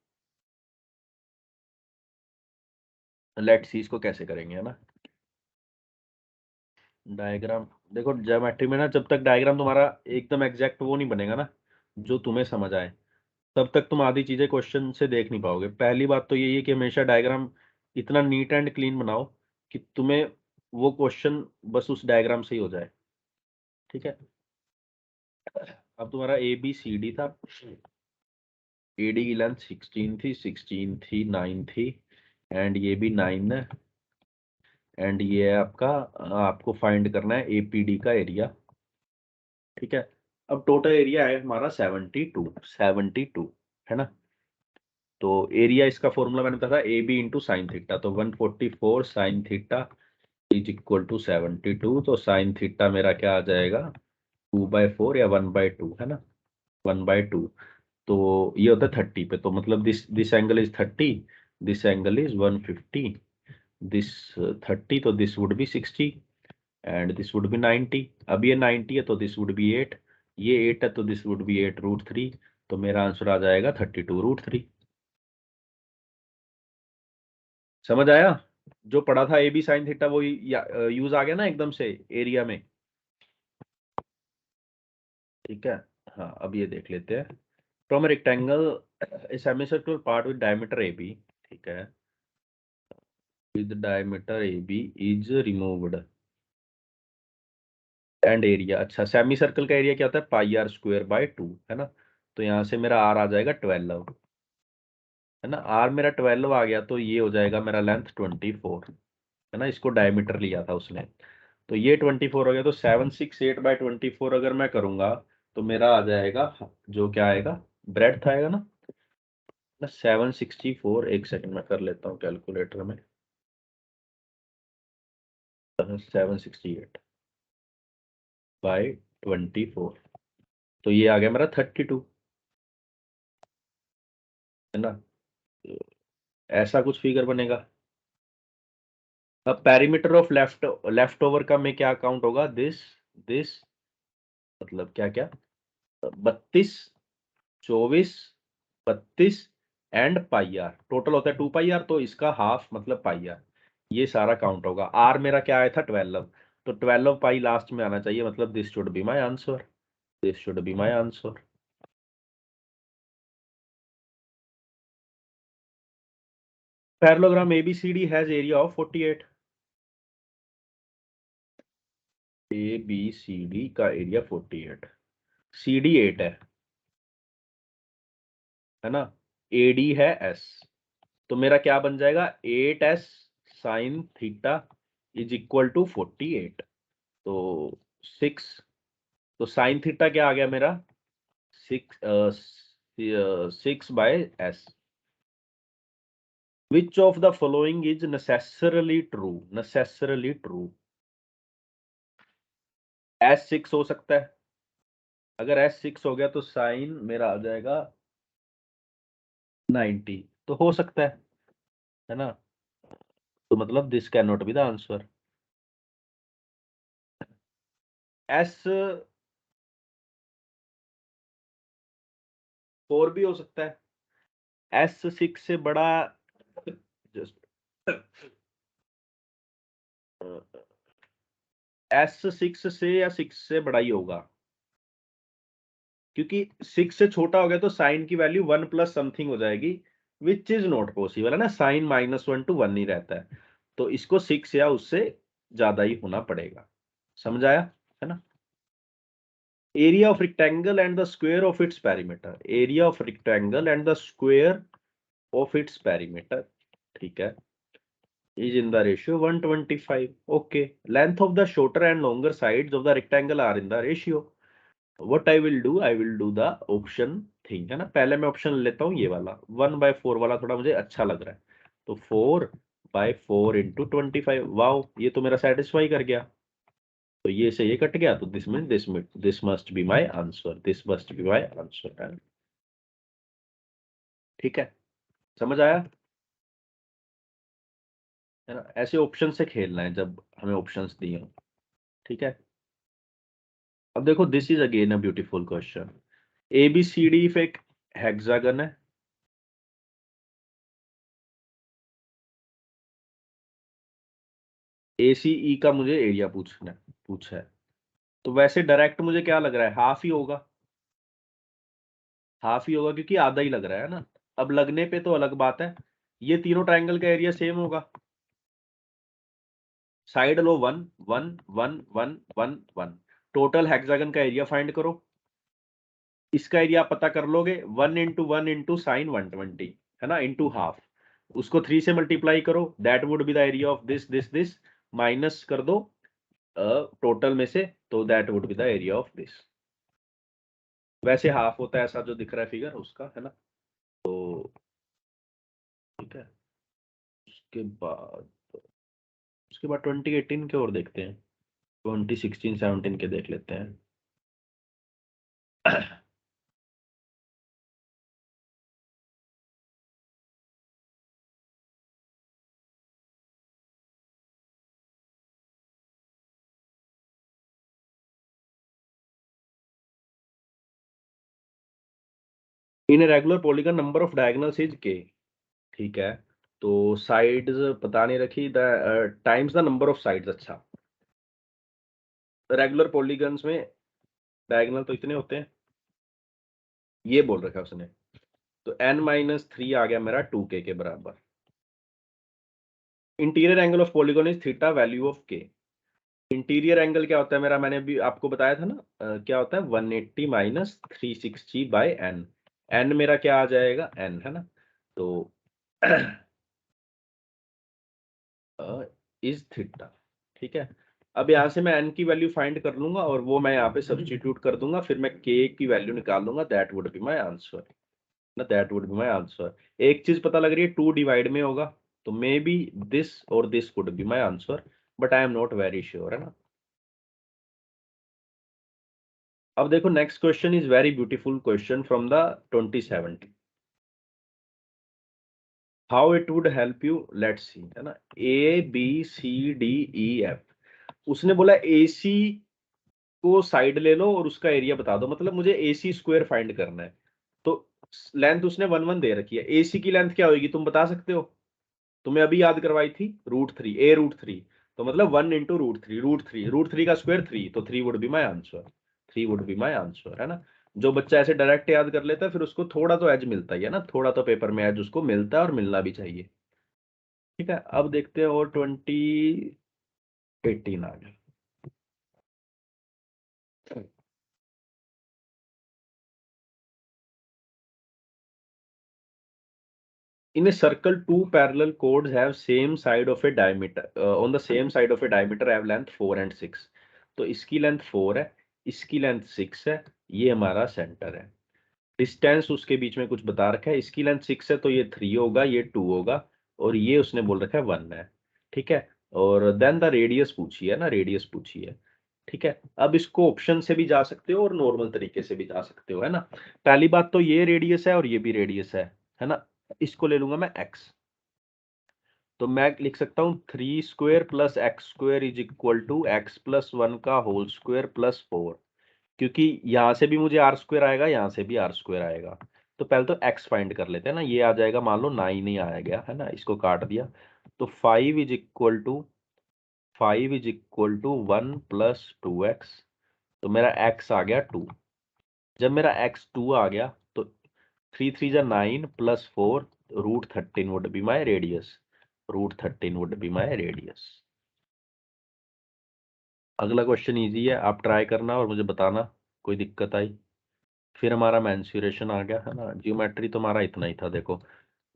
लेट्स सी इसको कैसे करेंगे, है ना। डायग्राम देखो, ज्योमेट्री में ना जब तक डायग्राम तुम्हारा एकदम एग्जैक्ट वो नहीं बनेगा ना, जो तुम्हें समझ आए, तब तक तुम आधी चीजें क्वेश्चन से देख नहीं पाओगे। पहली बात तो यही है कि हमेशा डायग्राम इतना नीट एंड क्लीन बनाओ कि तुम्हें वो क्वेश्चन बस उस डायग्राम से ही हो जाए, ठीक है। अब तुम्हारा ABCD था, AD की लेंथ 16 थी, 16 थी, 9 थी एंड ये भी 9 है एंड ये है आपका, आपको फाइंड करना है APD का एरिया, ठीक है। अब टोटल एरिया है हमारा 72 है ना। तो एरिया इसका फॉर्मूला मैंने बताया था AB इंटू साइन थीटा, तो 144 sine theta is equal to 72। तो साइन थीटा मेरा क्या आ जाएगा, 2/4 या 1/2, है ना, 1/2। तो ये होता है 30 पे, तो मतलब this angle is 30, this angle is 150, this 30, तो this would B 60 and this would B 90। अब ये 90 है तो दिस वुड बी 8, ये 8 है तो दिस वुड बी 8√3। तो मेरा आंसर आ जाएगा 32√3। समझ आया, जो पढ़ा था AB साइन थीटा वो यूज आ गया ना एकदम से एरिया में, ठीक है। हाँ अब ये देख लेते हैं। From rectangle a semicircular part with diameter AB, ठीक है, with diameter AB is removed and area, अच्छा सेमी सर्कल का एरिया क्या होता है, πr²/2, है ना। तो यहाँ से मेरा R आ जाएगा 12, है ना। R मेरा 12 आ गया तो ये हो जाएगा मेरा लेंथ 24, है ना। इसको डायमीटर लिया था उसने, तो ये 24 हो गया। तो 768/24 अगर मैं करूंगा तो मेरा आ जाएगा, जो क्या आएगा, ब्रेड्थ आएगा ना 764। एक सेकंड में कर लेता हूँ कैलकुलेटर में, 768/24, तो ये आ गया मेरा 32, है ना। तो ऐसा कुछ फिगर बनेगा। अब पेरीमीटर ऑफ लेफ्ट ओवर का में क्या काउंट होगा, दिस मतलब क्या क्या, 32, 24, 32 एंड πr, टोटल होता है 2πr, तो इसका हाफ मतलब πr, ये सारा काउंट होगा। r मेरा क्या आया था 12, तो 12 पाई लास्ट में आना चाहिए, मतलब this should be my answer, this should be my answer. Parallelogram ABCD has area of 48, ABCD का एरिया 48, CD 8 है ना, AD है S, तो मेरा क्या बन जाएगा 8S sine theta is equal to 48। तो 6, तो साइन थीटा क्या आ गया मेरा 6/S। Which of the following is necessarily true, necessarily true. S6 हो सकता है, अगर S6 हो गया तो साइन मेरा आ जाएगा 90, तो हो सकता है ना। तो मतलब this can not be the answer. S4 भी हो सकता है, S6 से बड़ा, जस्ट S6 से या 6 से बड़ा ही होगा, क्योंकि 6 से छोटा हो गया तो साइन की वैल्यू 1 प्लस समथिंग हो जाएगी, विच इज नॉट पॉसिबल, है ना। साइन -1 to 1 ही रहता है, तो इसको 6 या उससे ज्यादा ही होना पड़ेगा। समझ आया, है ना। Area of rectangle and the square of its perimeter, area of rectangle and the square of its perimeter, ठीक है, is in the ratio 125. Okay, length of the shorter and longer sides of the rectangle are in the ratio. What I will do the option thing, है ना। पहले मैं option लेता हूँ ये वाला 1/4 वाला, थोड़ा मुझे अच्छा लग रहा है। तो 4/4 इंटू 25, वाओ ये तो मेरा सेटिस्फाई कर गया। तो ये से ये कट गया, तो this must be my answer, this must be my answer. ठीक है, समझ आया, है ना। ऐसे ऑप्शन से खेलना है जब हमें ऑप्शंस दिए हो। ठीक है, अब देखो this is again a beautiful question. ABCD एक हेक्सागन है, ACE का मुझे एरिया पूछा है। तो वैसे डायरेक्ट मुझे क्या लग रहा है, हाफ ही होगा, क्योंकि आधा ही लग रहा है ना। अब लगने पे तो अलग बात है, ये तीनों ट्रायंगल का एरिया सेम होगा। साइड लो 1 1 1 1 1 1, टोटल हेक्सागन का एरिया फाइंड करो। इसका एरिया पता कर लोगे 1 इंटू 1 इंटू साइन 120, है ना, इंटू हाफ। उसको 3 से मल्टीप्लाई करो, that would be the area of this minus कर दो टोटल में से, तो that would be the area of this. वैसे हाफ होता है ऐसा जो दिख रहा है फिगर उसका, है ना। तो ठीक है, उसके बाद 2018 के और देखते हैं, 2016 17 के देख लेते हैं। In regular polygon number of diagonals is k। ठीक है, तो साइड्स पता नहीं रखी, the times the number of sides. अच्छा, रेगुलर पॉलीगन्स में डायगोनल तो इतने होते हैं, ये बोल रखा है उसने। तो n-3 आ गया मेरा 2k के बराबर। Interior angle of polygon is theta, value of k। Interior angle क्या होता है मेरा, मैंने भी आपको बताया था ना, क्या होता है 180 माइनस 360 बाय n। n मेरा क्या आ जाएगा, n, है ना। तो इज थीटा। ठीक है, अब यहाँ से मैं n की वैल्यू फाइंड कर लूंगा और वो मैं यहाँ पे सब्स्टिट्यूट कर दूंगा, फिर मैं k की वैल्यू निकाल लूंगा, that would be my answer ना, that would be my answer. एक चीज पता लग रही है, 2 डिवाइड में होगा, तो मे बी दिस और this would be my answer, but I am not very sure, है ना। अब देखो next question is very beautiful question from the 2070। How it would help you, let's see, है ना। ABCDEF, उसने बोला AC को साइड ले लो और उसका एरिया बता दो, मतलब मुझे AC स्क्वायर फाइंड करना है। तो लेंथ उसने 1 1 दे रखी है, AC की लेंथ क्या होगी तुम बता सकते हो, तुम्हें अभी याद करवाई थी, √3, A√3, तो मतलब 1 इंटू √3 का स्क्वायर 3, तो 3 would be my answer, 3 would be my answer, है ना। जो बच्चा ऐसे डायरेक्ट याद कर लेता है फिर उसको थोड़ा तो एज मिलता ही है ना, थोड़ा तो पेपर में एज उसको मिलता है और मिलना भी चाहिए। ठीक है, अब देखते हैं, और 2018 आ गया। In a circle, two parallel chords have same side of a diameter. On the same side of a diameter have length 4 and 6. तो इसकी लेंथ 4 है, इसकी लेंथ 6 है, ये हमारा सेंटर है। डिस्टेंस उसके बीच में कुछ बता रखा है, इसकी लेंथ 6 है तो ये 3 होगा, ये 2 होगा, और ये उसने बोल रखा है 1 है। ठीक है, और देन द रेडियस पूछी है ना, रेडियस पूछी है। ठीक है, अब इसको ऑप्शन से भी जा सकते हो और नॉर्मल तरीके से भी जा सकते हो, है ना। पहली बात तो ये रेडियस है और ये भी रेडियस है ना। इसको ले लूंगा मैं x, तो मैं लिख सकता हूँ 3 square plus x square is equal to x plus 1 का होल स्क्वायर प्लस 4, क्योंकि यहाँ से भी मुझे r स्क्वायर आएगा, यहाँ से भी r स्क्वायर आएगा। तो पहले तो x फाइंड कर लेते हैं ना, ये आ जाएगा, मान लो 9 नहीं आया गया, है ना, इसको काट दिया, तो 5 is equal to 1 plus 2x, तो मेरा x आ गया 2। जब मेरा x 2 आ गया तो 3 3 जा 9 plus 4, √13 would be my radius, √13 would be my radius. अगला क्वेश्चन इजी है, आप ट्राई करना और मुझे बताना कोई दिक्कत आई। फिर हमारा मेंसुरेशन आ गया, है ना। ज्योमेट्री तो हमारा इतना ही था। देखो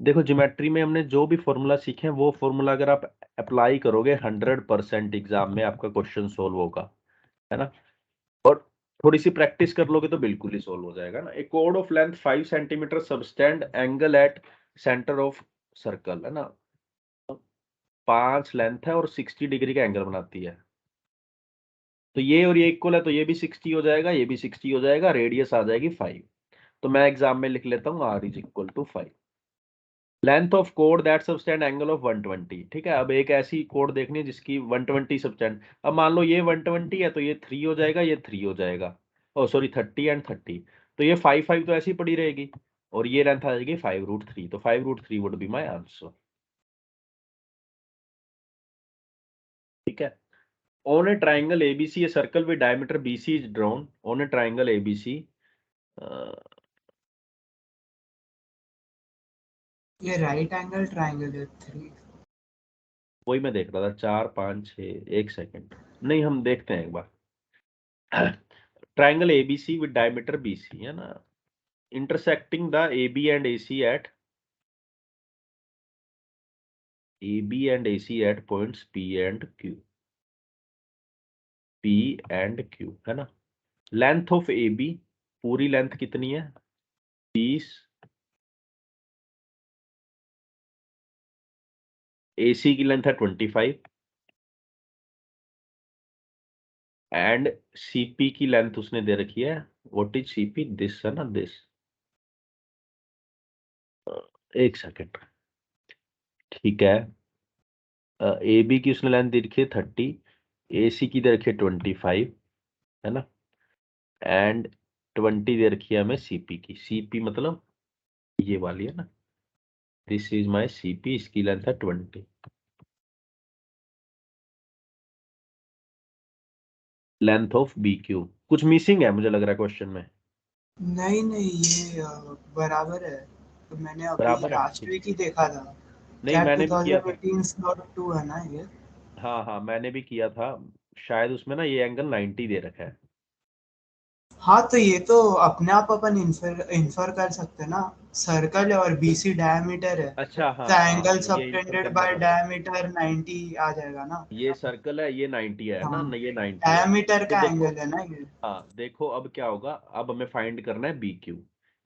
देखो ज्योमेट्री में हमने जो भी फॉर्मूला सीखे हैं वो फॉर्मूला अगर आप अप्लाई करोगे 100% एग्जाम में आपका क्वेश्चन सोल्व होगा, है ना। और थोड़ी सी प्रैक्टिस कर लोगे तो बिल्कुल ही सोल्व हो जाएगा ना। ए कोड of length 5 centimetre subtends angle at centre of circle, है ना, 5 लेंथ है और 60 डिग्री का एंगल बनाती है। तो ये और ये इक्वल है, तो ये भी 60 हो जाएगा, ये भी 60 हो जाएगा, रेडियस आ जाएगी 5। तो मैं एग्जाम में लिख लेता हूँ r is equal to 5। Length of कोड दैट सबस्टेंड एंगल ऑफ 120। ठीक है, अब एक ऐसी कोड देखनी है जिसकी 120 सबस्टेंड। अब मान लो ये 120 है तो ये 3 हो जाएगा, ये 3 हो जाएगा, ओ सॉरी 30 एंड 30, तो ये 5 तो ऐसी पड़ी रहेगी और ये लेंथ आ जाएगी 5√3। तो 5√3 वुड बी माय आंसर। ठीक है। On A triangle ABC a circle with diameter BC is drawn on A triangle ABC. ये राइट एंगल ट्रायंगल है 3। वही मैं देख रहा था, 4 5 6, एक सेकंड, नहीं हम देखते हैं एक बार। Triangle ABC with diameter BC, है ना, intersecting the AB and AC at points P and Q, P and Q, है ना। लेंथ ऑफ AB, पूरी लेंथ कितनी है 30, AC की लेंथ है 25 एंड CP की लेंथ उसने दे रखी है, व्हाट इज CP, दिस है ना, दिस, एक सेकंड, ठीक है। AB की उसने लेंथ दे रखी है 30, AC की दे रखी है 25, है ना, एंड 20 दे रखी है हमें CP की। CP मतलब ये वाली है ना, दिस इज माय CP, इसकी लेंथ है 20। लेंथ ऑफ BQ, कुछ मिसिंग है मुझे लग रहा है क्वेश्चन में। नहीं नहीं, ये बराबर है। तो मैंने अभी बराबर है, लास्ट ठीक। वीक ही देखा था। नहीं कैट मैंने भी किया था, 2018/2 है ना ये। हाँ हाँ मैंने भी किया था, शायद उसमें ना ये एंगल 90 दे रखा है। हाँ, तो ये तो अपने आप अपन इंफर कर सकते हैं ना। सर्कल है और बीसी डायमीटर है, अच्छा हाँ तो हाँ, एंगल तो ये इंफर सबटेंडेड करना बाय था। डायमीटर 90 आ जाएगा ना। ये सर्कल है, ये 90 है ना, हाँ, ये 90 है। डायमीटर तो का देखो, एंगल है ना ये। हाँ देखो अब क्या होगा, अब हमें फाइंड करना है BQ।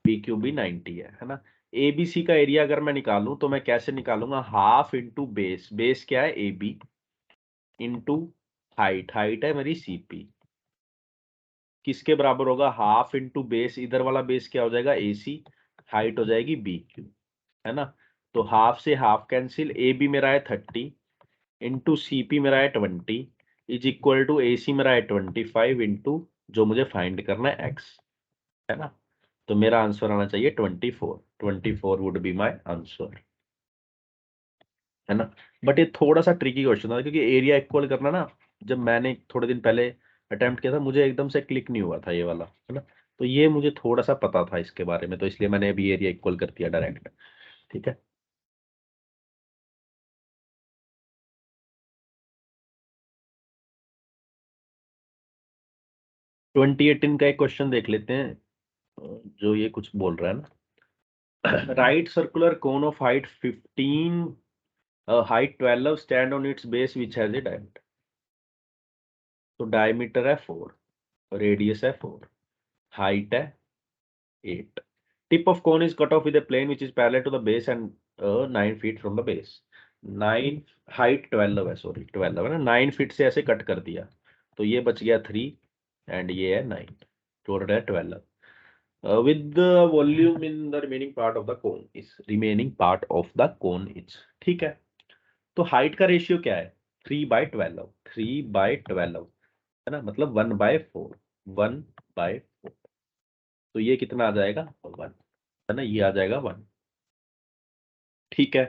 BQ भी 90 है ना। ABC का एरिया अगर मैं निकालूं तो मैं कैसे निकालूंगा, हाफ इंटू बेस, बेस क्या है AB, इंटू हाइट, हाइट है मेरी CP, किसके बराबर होगा, हाफ इंटू बेस, इधर वाला बेस क्या हो जाएगा AC, हाइट हो जाएगी BQ, है ना। तो हाफ से हाफ कैंसिल, AB मेरा है 30 इंटू CP मेरा है 20 इज इक्वल टू AC मेरा है 25 इंटू जो मुझे फाइंड करना है X, है ना। तो मेरा आंसर आना चाहिए 24, 24 वुड बी माय आंसर, है ना। बट ये थोड़ा सा ट्रिकी क्वेश्चन था क्योंकि एरिया इक्वल करना ना, जब मैंने थोड़े दिन पहले अटेम्प्ट किया था मुझे एकदम से क्लिक नहीं हुआ था ये वाला, है ना। तो ये मुझे थोड़ा सा पता था इसके बारे में, तो इसलिए मैंने अभी एरिया इक्वल कर दिया डायरेक्ट। ठीक है। ट्वेंटी एटीन का एक क्वेश्चन देख लेते हैं, जो ये कुछ बोल रहा है ना। Right circular cone of height 15, height 12 stand on it's base which has a diameter. तो डायमीटर है 4, रेडियस है 4, हाइट है 8। Tip of cone is cut off with a plane which is parallel to the base and 9 feet from the base. 9 height 12 है, sorry 12 है ना, 9 feet से ऐसे cut कर दिया, तो ये बच गया 3 एंड ये है 9, टोटल है 12। With the volume in the remaining part of the cone is, remaining part of the cone is, ठीक है। तो हाइट का रेशियो क्या है, 3/12, 3/12 है ना, मतलब 1/4, 1/4, तो ये कितना आ जाएगा 1, है ना, ये आ जाएगा 1। ठीक है।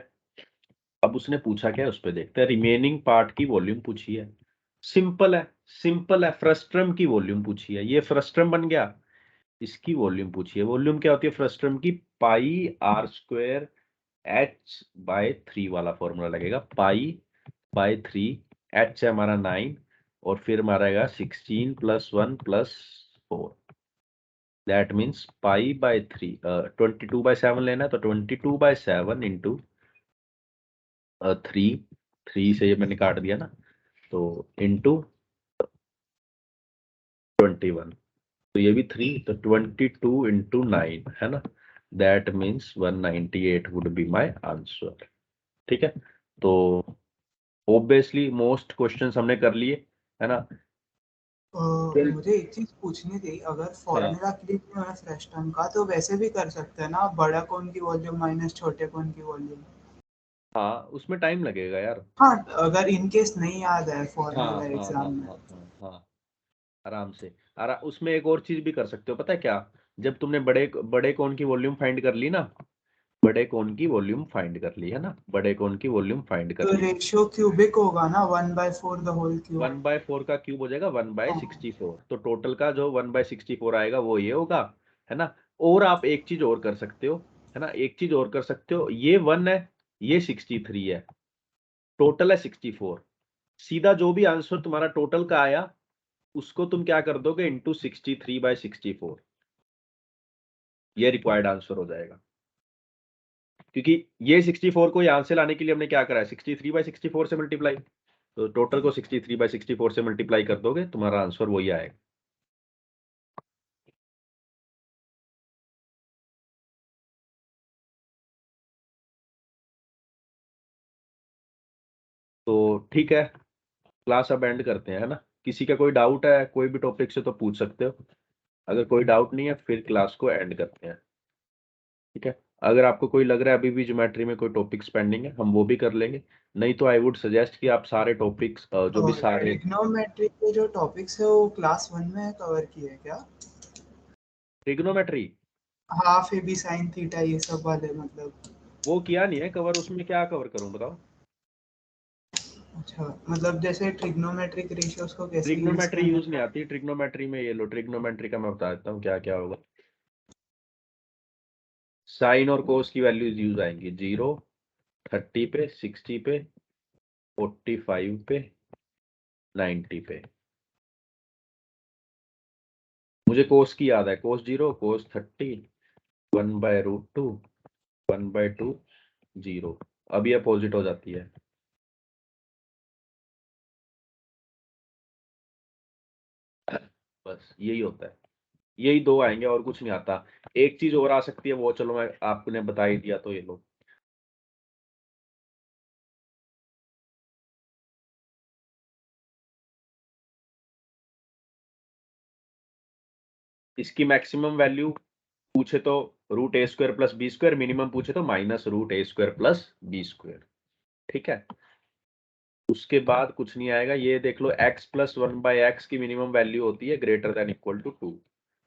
अब उसने पूछा क्या है उस पे देखते हैं, रिमेनिंग पार्ट की वॉल्यूम पूछी है। सिंपल है, सिंपल है, फ्रस्ट्रम की वॉल्यूम पूछी है, ये फ्रस्ट्रम बन गया, इसकी वॉल्यूम पूछी है। वॉल्यूम क्या होती है फ्रस्ट्रम की, πr² h/3 वाला फॉर्मूला लगेगा, π/3, h है हमारा 9 और फिर हमारा आएगा 16 + 1 + 4, दैट मीन्स π/3, 22/7 लेना है तो 22/7 इंटू 3, 3 से ये मैंने काट दिया ना, तो इंटू 21, तो ये भी 3, तो 22 into 9 है ना, that means 198 would be my answer. ठीक है, तो ऑब्वियसली मोस्ट क्वेश्चंस हमने कर लिए है ना। मुझे एक चीज पूछनी थी, अगर फॉर्मूला क्लिक में है फ्रेश टर्म का तो वैसे भी कर सकते हैं ना, बड़ा कोण की वॉल्यूम माइनस छोटे कोण की वॉल्यूम। हाँ, उसमें टाइम लगेगा यार। हाँ, अगर इन केस नहीं याद है हाँ फॉर्मूला हाँ एग्जाम हाँ में। हाँ हाँ हाँ, आराम से। उसमें एक और चीज भी कर सकते हो, पता है क्या, जब तुमने बड़े बड़े कोण की वॉल्यूम फाइंड कर ली ना, बड़े कोण की वॉल्यूम फाइंड कर ली है ना, बड़े कोण की वॉल्यूम फाइंड कर तो ली, रेशियो क्यूबिक होगा ना, 1/4 द होल क्यूब। 1/4 का क्यूब हो जाएगा 1/64, तो टोटल का जो 1/64 आएगा वो ये होगा है ना। और आप एक चीज और कर सकते हो है ना, एक चीज और कर सकते हो, ये 1 है, ये 63 है, टोटल है 64। सीधा जो भी आंसर तुम्हारा टोटल का आया उसको तुम क्या कर दोगे, इंटू 63/64, ये रिक्वायर्ड आंसर हो जाएगा। क्योंकि ये 64 को यहां से लाने के लिए हमने क्या करा है, 63/64 से मल्टीप्लाई, तो टोटल को 63/64 से मल्टीप्लाई कर दोगे, तुम्हारा आंसर वही आएगा। तो ठीक है, क्लास अब एंड करते हैं है ना। किसी का कोई डाउट है कोई भी टॉपिक से तो पूछ सकते हो, अगर कोई डाउट नहीं है फिर क्लास को एंड करते हैं। ठीक है, अगर आपको कोई लग रहा है अभी भी ज्योमेट्री में कोई टॉपिक्स पेंडिंग है, हम वो भी कर लेंगे, नहीं तो आई वुड सजेस्ट कि आप सारे टॉपिक्स जो भी सारे ट्रिग्नोमेट्री के जो टॉपिक्स है वो क्लास 1 में कवर किए हैं क्या? Trigonometry half A B sine theta ये सब वाले, मतलब। वो किया नहीं है कवर, उसमें क्या कवर करूं बताओ। अच्छा, मतलब जैसे ट्रिग्नोमेट्रिक रेशियोज को कैसे यूज ट्रिग्नोमेट्री करना यूज नहीं आती, ट्रिग्नोमेट्री में ये लो, ट्रिग्नोमेट्री का मैं बता देता हूँ क्या क्या होगा। साइन और कोस की वैल्यूज यूज आएंगी, 0, 30 पे, 60 पे, 45 पे, 90 पे। मुझे कोस की याद है, कोस 0, कोस 30, 1/√2, 1/2, 0। अब ये अपोजिट हो जाती है, बस यही होता है, यही दो आएंगे और कुछ नहीं आता। एक चीज और आ सकती है, वो चलो मैं आपने बता ही दिया, तो ये लो। इसकी मैक्सिमम वैल्यू पूछे तो √a² + b², मिनिमम पूछे तो -√a² + b²। ठीक है, उसके बाद कुछ नहीं आएगा। ये देख लो, x + 1/x की मिनिमम वैल्यू होती है >= 2,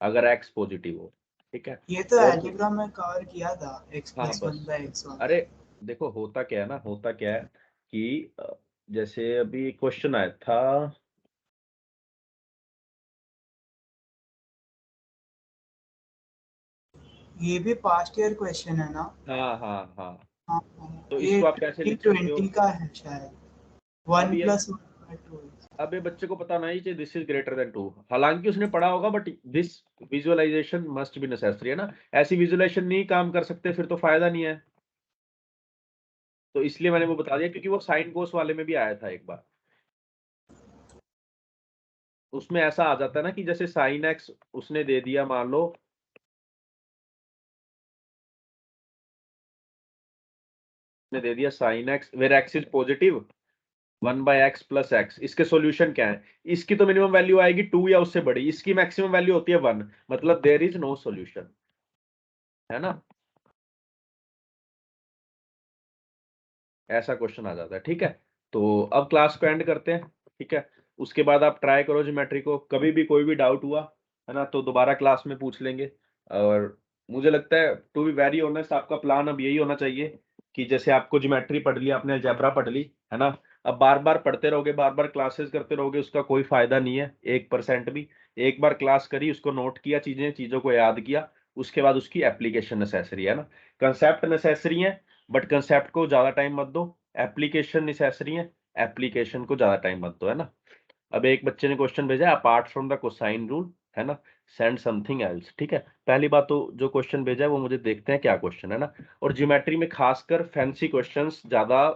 अगर x पॉजिटिव हो। ठीक है, ये तो और एल्जेब्रा में कवर किया था, x हाँ + बस, 1/x वाला। अरे देखो होता क्या है ना, होता क्या है कि जैसे अभी क्वेश्चन आया था, ये भी पास्ट ईयर क्वेश्चन है ना? हाँ हाँ हाँ, हाँ, तो ये इसको आप कैसे लिख सकते हो। 2020 का है शायद, अब 1 ये + 1/2। अब ये बच्चे को पता नहीं चाहिए दिस इज >2, हालांकि उसने पढ़ा होगा, but this visualisation must be necessary है ना। ऐसी विजुअलाइजेशन नहीं काम कर सकते फिर तो फायदा नहीं है, तो इसलिए मैंने वो बता दिया, क्योंकि वो साइन कोस वाले में भी आया था एक बार। उसमें ऐसा आ जाता है ना कि जैसे साइन एक्स उसने दे दिया, मान लो उसने दे दिया sine x where x is positive 1/x + x, इसके सॉल्यूशन क्या है, इसकी तो मिनिमम वैल्यू आएगी 2 या उससे बड़ी, इसकी मैक्सिमम वैल्यू होती है 1, मतलब देयर इज नो सॉल्यूशन, है ना, ऐसा क्वेश्चन आ जाता है। ठीक है, तो अब क्लास को एंड करते हैं। ठीक है, उसके बाद आप ट्राई करो ज्योमेट्री को, कभी भी कोई भी डाउट हुआ है ना तो दोबारा क्लास में पूछ लेंगे। और मुझे लगता है टू बी वेरी ऑनेस्ट, आपका प्लान अब यही होना चाहिए कि जैसे आपको ज्योमेट्री पढ़ ली, आपने अलजेब्रा पढ़ ली है ना, अब बार बार पढ़ते रहोगे, बार बार क्लासेस करते रहोगे, उसका कोई फायदा नहीं है 1% भी। एक बार क्लास करी, उसको नोट किया, चीजों को याद किया, उसके बाद उसकी एप्लीकेशन नेसेसरी है ना। कंसेप्ट नेसेसरी है, बट कंसेप्ट को ज्यादा टाइम मत दो, एप्लीकेशन नेसेसरी है, एप्लीकेशन को ज्यादा टाइम मत दो, है ना। अब एक बच्चे ने क्वेश्चन भेजा, apart from the cosine rule, है ना, सेंड समथिंग एल्स। ठीक है, पहली बात तो जो क्वेश्चन भेजा है वो मुझे देखते हैं क्या क्वेश्चन है ना। और ज्योमेट्री में खासकर फैंसी क्वेश्चंस ज्यादा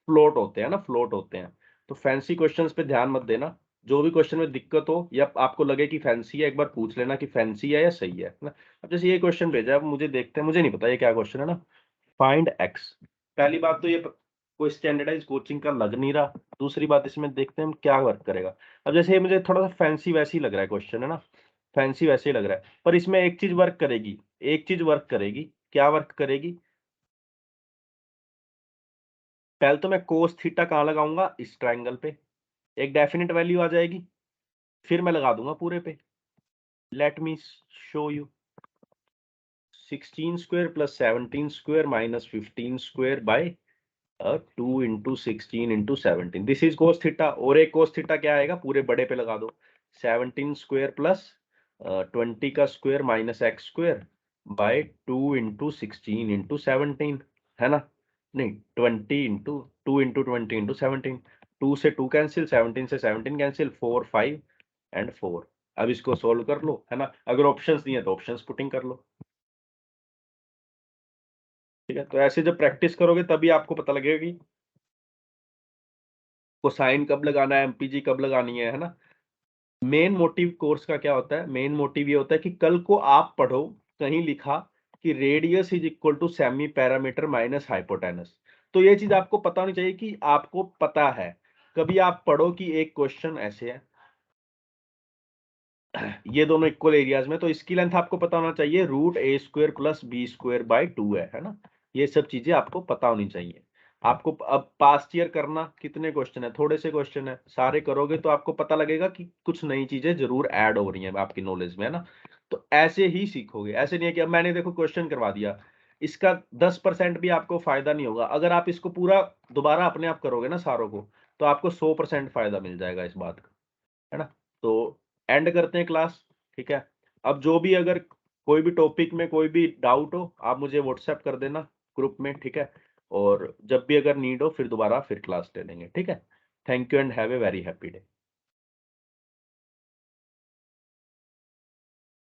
फ्लोट होते हैं ना, फ्लोट होते हैं, तो फैंसी क्वेश्चंस पे ध्यान मत देना। जो भी क्वेश्चन में दिक्कत हो या आपको लगे कि फैंसी है, एक बार पूछ लेना कि फैंसी है या सही है ना। अब जैसे ये क्वेश्चन भेजा है, अब मुझे देखते हैं, मुझे नहीं पता ये क्या क्वेश्चन है ना। फाइंड एक्स, पहली बात तो ये कोई स्टैंडर्डाइज कोचिंग का लग नहीं रहा। दूसरी बात इसमें देखते हैं हम क्या वर्क करेगा। अब जैसे ये मुझे थोड़ा सा फैंसी वैसी लग रहा है क्वेश्चन है ना, फैंसी वैसे ही लग रहा है, पर इसमें एक चीज वर्क करेगी, एक चीज वर्क करेगी। क्या वर्क करेगी? पहले तो मैं कोस थीटा कहाँ लगाऊंगा? इस ट्रायंगल पे, एक डेफिनेट वैल्यू आ जाएगी, फिर मैं लगा दूंगा पूरे पे। Let me show you, 16 square plus 17 square minus 15 square by 2 into 16 into 17, this is cos theta. और एक कोस थीटा क्या आएगा? पूरे बड़े पे लगा दो, 17 स्क्वायर प्लस 20 का square minus x square by 2 into 16 into 17, है ना? नहीं, 20 इंटू 2 इंटू 20 इंटू 17, 2 से 2 कैंसिल, 17 से 17 कैंसिल, 4 5 एंड 4। अब इसको सोल्व कर लो, है ना? अगर ऑप्शंस दिए तो ऑप्शंस पुटिंग कर लो, ठीक है? तो ऐसे जब प्रैक्टिस करोगे तभी आपको पता लगेगा कि कोसाइन कब लगाना है, एमपीजी कब लगानी है ना? मेन मोटिव कोर्स का क्या होता है? मेन मोटिव ये होता है कि कल को आप पढ़ो कहीं लिखा कि radius is equal to semi parameter minus hypotenuse, तो ये चीज आपको पता होनी चाहिए कि आपको पता है। कभी आप पढ़ो कि एक क्वेश्चन ऐसे है, ये दोनों इक्वल एरियाज में, तो इसकी लेंथ आपको पता होना चाहिए root A square plus B square by 2 है ना? ये सब चीजें आपको पता होनी चाहिए। आपको अब पास्ट ईयर करना, कितने क्वेश्चन है? थोड़े से क्वेश्चन है, सारे करोगे तो आपको पता लगेगा कि कुछ नई चीजें जरूर ऐड हो रही हैं आपकी नॉलेज में, है ना? तो ऐसे ही सीखोगे। ऐसे नहीं है कि अब मैंने देखो क्वेश्चन करवा दिया, इसका 10% भी आपको फायदा नहीं होगा। अगर आप इसको पूरा दोबारा अपने आप करोगे ना सारों को, तो आपको 100% फायदा मिल जाएगा इस बात का, है ना? तो एंड करते हैं क्लास, ठीक है? अब जो भी अगर कोई भी टॉपिक में कोई भी डाउट हो, आप मुझे व्हाट्सएप कर देना ग्रुप में, ठीक है? और जब भी अगर नीड हो फिर दोबारा फिर क्लास ले लेंगे, ठीक है? Thank you and have a very happy day.